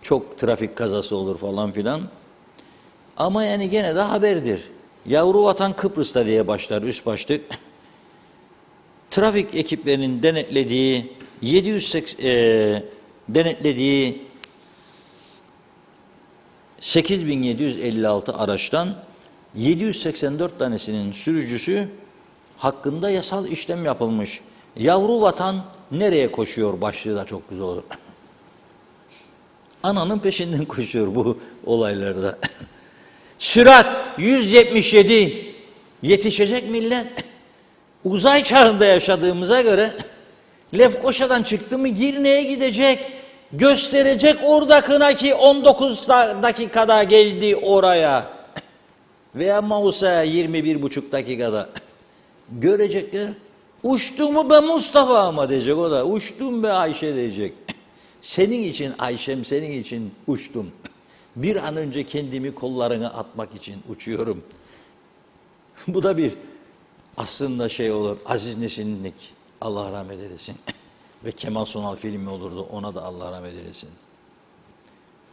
çok trafik kazası olur falan filan. Ama yani gene de haberdir. Yavru vatan Kıbrıs'ta diye başlar üst başlık. Trafik ekiplerinin denetlediği 8756 araçtan 784 tanesinin sürücüsü hakkında yasal işlem yapılmış. Yavru vatan nereye koşuyor başlığı da çok güzel olur. Ananın peşinden koşuyor bu olaylarda. Sürat 177. Yetişecek millet. Uzay çağında yaşadığımıza göre Lefkoşa'dan çıktı mı Girne'ye gidecek. Gösterecek oradakına ki 19 dakikada geldi oraya. Veya Mausa'ya 21,5 dakikada. Görecekler. Uçtu mu be Mustafa ama diyecek o da. Uçtum be Ayşe diyecek. Senin için Ayşem, senin için uçtum. Bir an önce kendimi kollarına atmak için uçuyorum. Bu da bir aslında şey olur. Aziz Nesinlik. Allah rahmet eylesin. Ve Kemal Sunal filmi olurdu. Ona da Allah rahmet eylesin.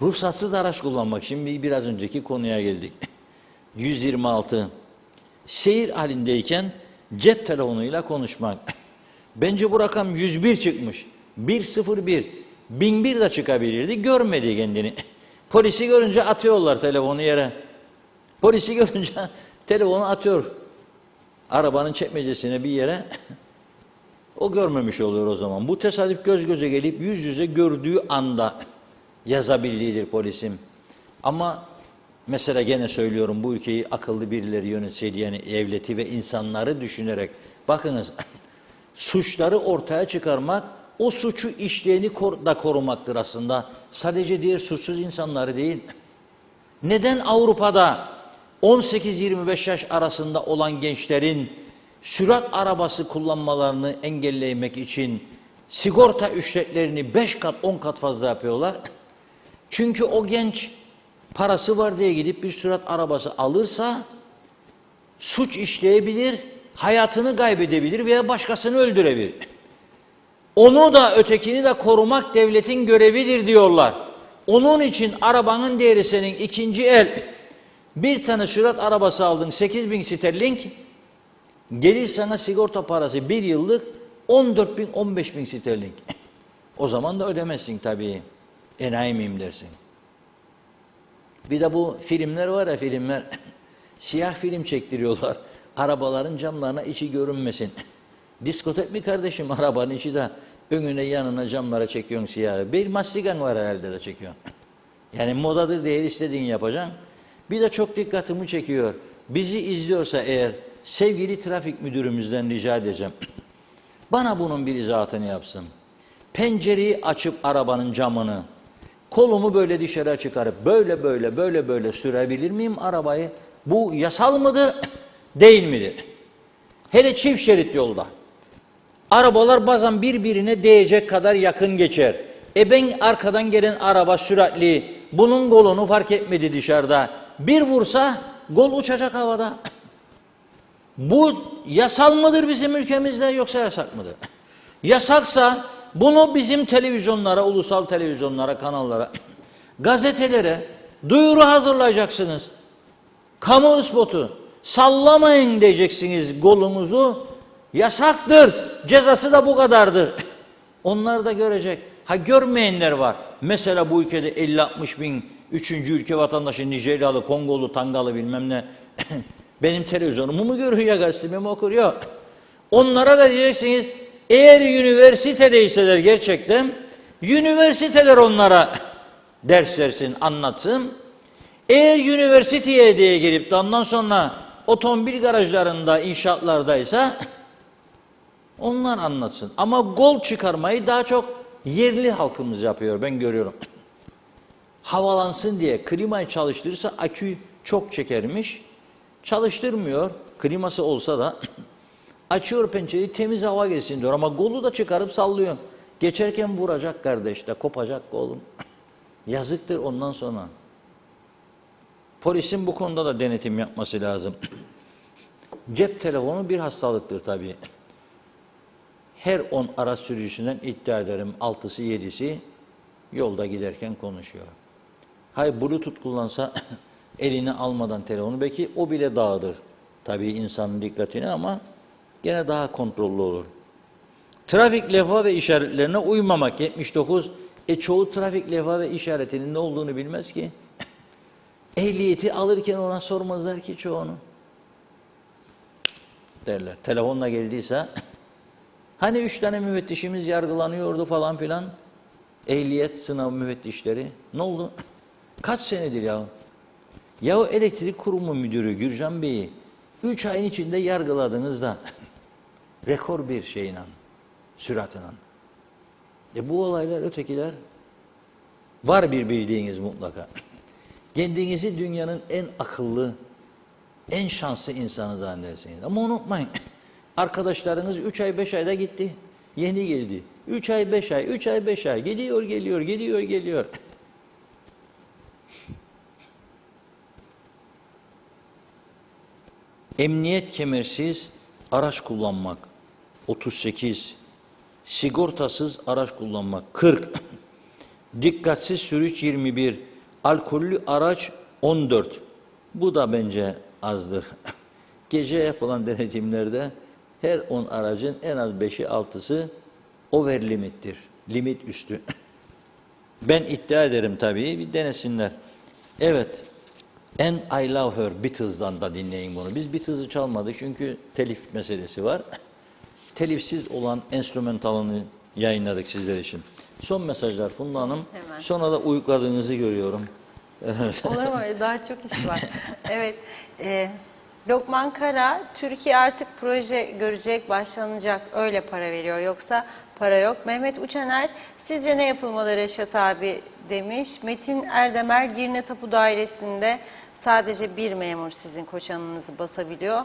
Ruhsatsız araç kullanmak. Şimdi biraz önceki konuya geldik. 126. Seyir halindeyken cep telefonuyla konuşmak. Bence bu rakam 101 çıkmış. 101. 1001 de çıkabilirdi. Görmedi kendini. Polisi görünce atıyorlar telefonu yere. Polisi görünce telefonu atıyor. Arabanın çekmecesine bir yere. O görmemiş oluyor o zaman. Bu tesadüf göz göze gelip yüz yüze gördüğü anda yazabildiğidir polisim. Ama mesela gene söylüyorum, bu ülkeyi akıllı birileri yönetseydi, yani devleti ve insanları düşünerek, bakınız suçları ortaya çıkarmak o suçu işleyeni da korumaktır aslında. Sadece diğer suçsuz insanları değil. Neden Avrupa'da 18-25 yaş arasında olan gençlerin sürat arabası kullanmalarını engellemek için sigorta ücretlerini 5 kat 10 kat fazla yapıyorlar? Çünkü o genç parası var diye gidip bir sürat arabası alırsa suç işleyebilir, hayatını kaybedebilir veya başkasını öldürebilir. Onu da ötekini de korumak devletin görevidir diyorlar. Onun için arabanın değeri senin ikinci el. Bir tane sürat arabası aldın 8.000 sterlin, gelir sana sigorta parası bir yıllık 14.000 15.000 sterlin. O zaman da ödemezsin tabii. Enayi miyim dersin. Bir de bu filmler var ya, filmler. Siyah film çektiriyorlar. Arabaların camlarına içi görünmesin. Diskotek mi kardeşim arabanın içi de önüne yanına camlara çekiyorsun siyahı. Bir mastikan var herhalde de çekiyorsun. Yani modadır değil, istediğini yapacaksın. Bir de çok dikkatimi çekiyor. Bizi izliyorsa eğer sevgili trafik müdürümüzden rica edeceğim. Bana bunun bir izahatını yapsın. Pencereyi açıp arabanın camını, kolumu böyle dışarı çıkarıp böyle sürebilir miyim arabayı? Bu yasal mıdır, değil midir? Hele çift şerit yolda. Arabalar bazen birbirine değecek kadar yakın geçer. Ben arkadan gelen araba süratli, bunun golunu fark etmedi dışarıda. Bir vursa gol uçacak havada. Bu yasal mıdır bizim ülkemizde yoksa yasak mıdır? Yasaksa bunu bizim televizyonlara, ulusal televizyonlara, kanallara, gazetelere duyuru hazırlayacaksınız. Kamu spotu. Sallamayın diyeceksiniz golunuzu. Yasaktır. Cezası da bu kadardır. Onlar da görecek. Ha, görmeyenler var. Mesela bu ülkede 50-60 bin 3. ülke vatandaşı, Nijeryalı, Kongolu, Tangalı bilmem ne benim televizyonumu mu görüyor ya gazetemi mi okur? Yok. Onlara da diyeceksiniz, eğer üniversitedeyseler gerçekten, üniversiteler onlara ders versin, anlatsın. Eğer üniversiteye diye gelip de ondan sonra otomobil garajlarında, inşaatlardaysa onlar anlatsın. Ama gol çıkarmayı daha çok yerli halkımız yapıyor, ben görüyorum. Havalansın diye klimayı çalıştırırsa akü çok çekermiş, çalıştırmıyor, kliması olsa da açıyor pencereyi, temiz hava gelsin diyor ama golu da çıkarıp sallıyor. Geçerken vuracak kardeş de, kopacak kolum. Yazıktır ondan sonra. Polisin bu konuda da denetim yapması lazım. Cep telefonu bir hastalıktır tabii. Her 10 araç sürücüsünden iddia ederim 6'sı 7'si yolda giderken konuşuyor. Hayır, Bluetooth kullansa eline almadan telefonu, belki o bile dağıdır tabii insanın dikkatini ama gene daha kontrollü olur. Trafik levha ve işaretlerine uymamak 79. Çoğu trafik levha ve işaretinin ne olduğunu bilmez ki. Ehliyeti alırken ona sormazlar ki çoğunu. Derler. Telefonla geldiyse hani 3 tane müfettişimiz yargılanıyordu falan filan. Ehliyet sınav müfettişleri. Ne oldu? Kaç senedir ya? Ya o elektrik kurumu müdürü Gürcan Bey'i 3 ayın içinde yargıladığınızda rekor bir şeyle, süratine. Bu olaylar, ötekiler var bir bildiğiniz mutlaka. Kendinizi dünyanın en akıllı, en şanslı insanı zannedersiniz. Ama unutmayın, arkadaşlarınız 3 ay 5 ayda gitti. Yeni geldi. 3 ay 5 ay, 3 ay 5 ay. Gidiyor geliyor, gidiyor geliyor. Emniyet kemersiz araç kullanmak 38, sigortasız araç kullanmak 40, dikkatsiz sürüş 21, alkollü araç 14. Bu da bence azdır. Gece yapılan denetimlerde her 10 aracın en az 5'i 6'sı over limittir. Limit üstü. Ben iddia ederim tabii, bir denesinler. Evet. And I Love Her, Beatles'dan da dinleyin bunu. Biz Beatles'ı çalmadık çünkü telif meselesi var. Telifsiz olan enstrümantalını yayınladık sizler için. Son mesajlar Funda Hanım. Hemen. Sonra da uyukladığınızı görüyorum. Olur mu öyle? Daha çok iş var. Evet. Lokman Kara, Türkiye artık proje görecek, başlanacak. Öyle para veriyor. Yoksa para yok. Mehmet Uçaner, sizce ne yapılmalı Reşat abi demiş. Metin Erdemer, Girne Tapu Dairesi'nde sadece bir memur sizin koçanınızı basabiliyor.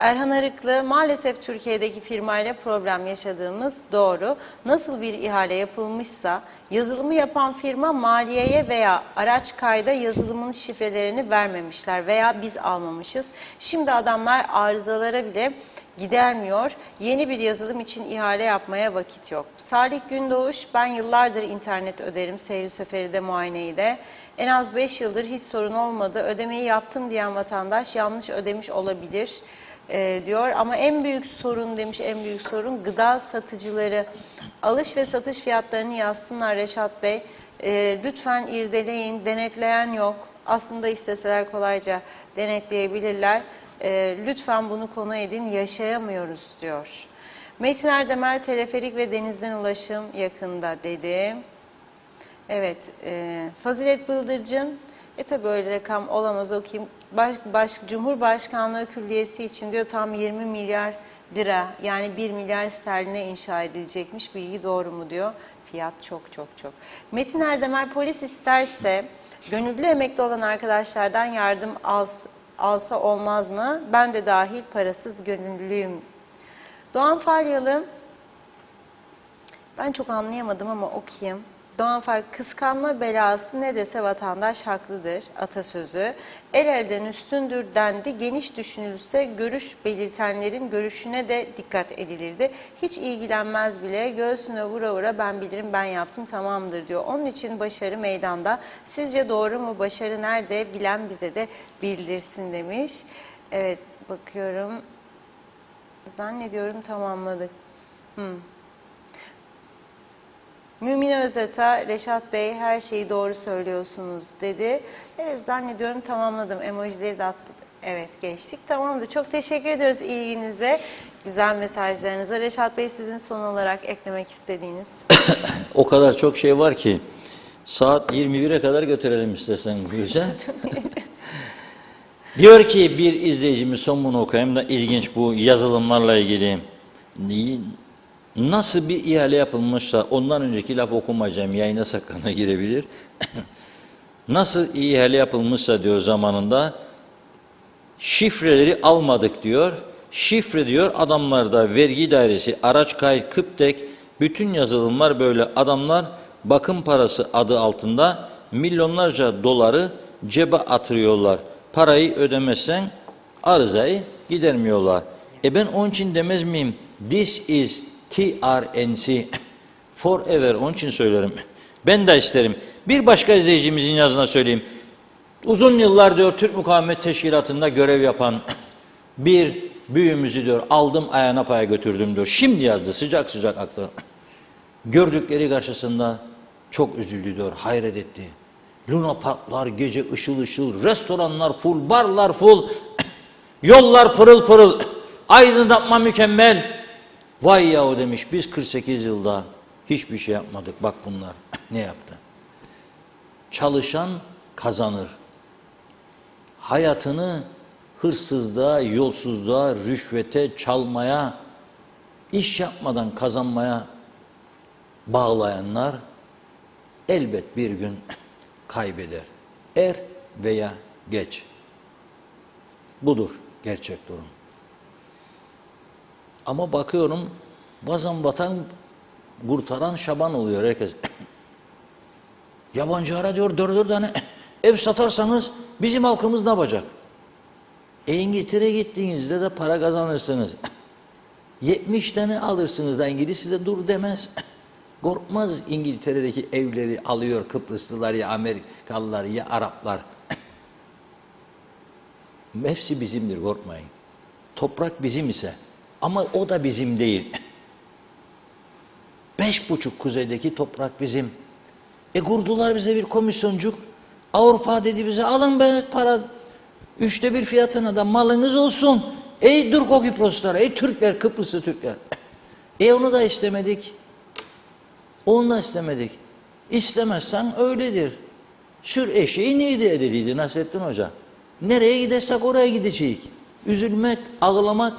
Erhan Arıklı, maalesef Türkiye'deki firmayla problem yaşadığımız doğru. Nasıl bir ihale yapılmışsa yazılımı yapan firma maliyeye veya araç kayda yazılımın şifrelerini vermemişler veya biz almamışız. Şimdi adamlar arızalara bile gidermiyor. Yeni bir yazılım için ihale yapmaya vakit yok. Salih Gündoğuş, ben yıllardır internet öderim, seyri seferi de muayeneyi de. En az 5 yıldır hiç sorun olmadı. Ödemeyi yaptım diyen vatandaş yanlış ödemiş olabilir diyor. Ama en büyük sorun demiş, en büyük sorun gıda satıcıları. Alış ve satış fiyatlarını yazsınlar Reşat Bey. Lütfen irdeleyin, denetleyen yok. Aslında isteseler kolayca denetleyebilirler. Lütfen bunu konu edin, yaşayamıyoruz diyor. Metin Erdemel, teleferik ve denizden ulaşım yakında dedi. Evet, Fazilet Bıldırcın, tabi öyle rakam olamaz, okuyayım. Cumhurbaşkanlığı Külliyesi için diyor tam 20 milyar lira, yani 1 milyar sterline inşa edilecekmiş. Bilgi doğru mu diyor. Fiyat çok çok çok. Metin Erdemel, polis isterse gönüllü emekli olan arkadaşlardan yardım alsa olmaz mı? Ben de dahil parasız gönüllüyüm. Doğan Falyalı, ben çok anlayamadım ama okuyayım. Doğan Fark, kıskanma belası ne dese vatandaş haklıdır atasözü. El elden üstündür dendi. Geniş düşünülse görüş belirtenlerin görüşüne de dikkat edilirdi. Hiç ilgilenmez bile, göğsüne vura vura ben bilirim, ben yaptım, tamamdır diyor. Onun için başarı meydanda. Sizce doğru mu? Başarı nerede? Bilen bize de bildirsin demiş. Evet, bakıyorum. Zannediyorum tamamladık. Mümine Özata, Reşat Bey her şeyi doğru söylüyorsunuz dedi. Evet, zannediyorum tamamladım. Emojileri de attı. Evet, geçtik. Tamamdır. Çok teşekkür ediyoruz ilginize, güzel mesajlarınıza. Reşat Bey, sizin son olarak eklemek istediğiniz. O kadar çok şey var ki saat 21'e kadar götürelim istersen Gülce. Diyor ki bir izleyicimiz, son bunu okuyayım da ilginç, bu yazılımlarla ilgili. Nasıl bir ihale yapılmışsa, ondan önceki laf okumayacağım, yayına sakına girebilir. Nasıl ihale yapılmışsa diyor zamanında, şifreleri almadık diyor. Şifre diyor adamlarda vergi dairesi, araç kayıt, KÜPTEK, bütün yazılımlar böyle. Adamlar bakım parası adı altında milyonlarca doları cebe atırıyorlar. Parayı ödemezsen arızayı gidermiyorlar. Ben onun için demez miyim? This is TRNC, forever, onun için söylerim. Ben de isterim. Bir başka izleyicimizin yazına söyleyeyim. Uzun yıllar diyor Türk Mukavemet Teşkilatı'nda görev yapan bir büyüğümüzü diyor aldım ayağına paya götürdüm diyor. Şimdi yazdı sıcak sıcak aklı. Gördükleri karşısında çok üzüldü diyor, hayret etti. Luna parklar gece ışıl ışıl, restoranlar full, barlar full, yollar pırıl pırıl, aydınlatma mükemmel. Vay yahu demiş, biz 48 yılda hiçbir şey yapmadık, bak bunlar ne yaptı. Çalışan kazanır. Hayatını hırsızlığa, yolsuzluğa, rüşvete, çalmaya, iş yapmadan kazanmaya bağlayanlar elbet bir gün kaybeder. Er veya geç. Budur gerçek durum. Ama bakıyorum bazen vatan kurtaran şaban oluyor herkes. Yabancılara diyor 4 tane ev satarsanız bizim halkımız ne yapacak? İngiltere'ye gittiğinizde de para kazanırsınız. 70 tane alırsınız da İngiliz size dur demez. Korkmaz İngiltere'deki evleri alıyor Kıbrıslılar ya Amerikalılar ya Araplar. Hepsi bizimdir, korkmayın. Toprak bizim ise ama o da bizim değil. 5,5 kuzeydeki toprak bizim. Kurdular bize bir komisyoncuk. Avrupa dedi bize alın be para 1/3 fiyatına da malınız olsun. Ey Türk Kiproslar, ey Türkler, Kıbrıslı Türkler. Onu da istemedik. Onu da istemedik. İstemezsen öyledir. Sür eşeği neydi dediydi Nasrettin Hoca. Nereye gidersek oraya gideceğiz. Üzülmek, ağlamak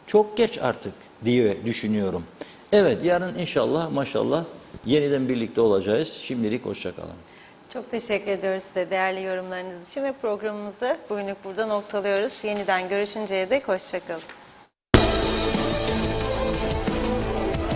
çok geç artık diye düşünüyorum. Evet, yarın inşallah maşallah yeniden birlikte olacağız. Şimdilik hoşça kalın. Çok teşekkür ediyoruz size değerli yorumlarınız için ve programımızı bugünlük burada noktalıyoruz. Yeniden görüşünceye dek hoşça kalın.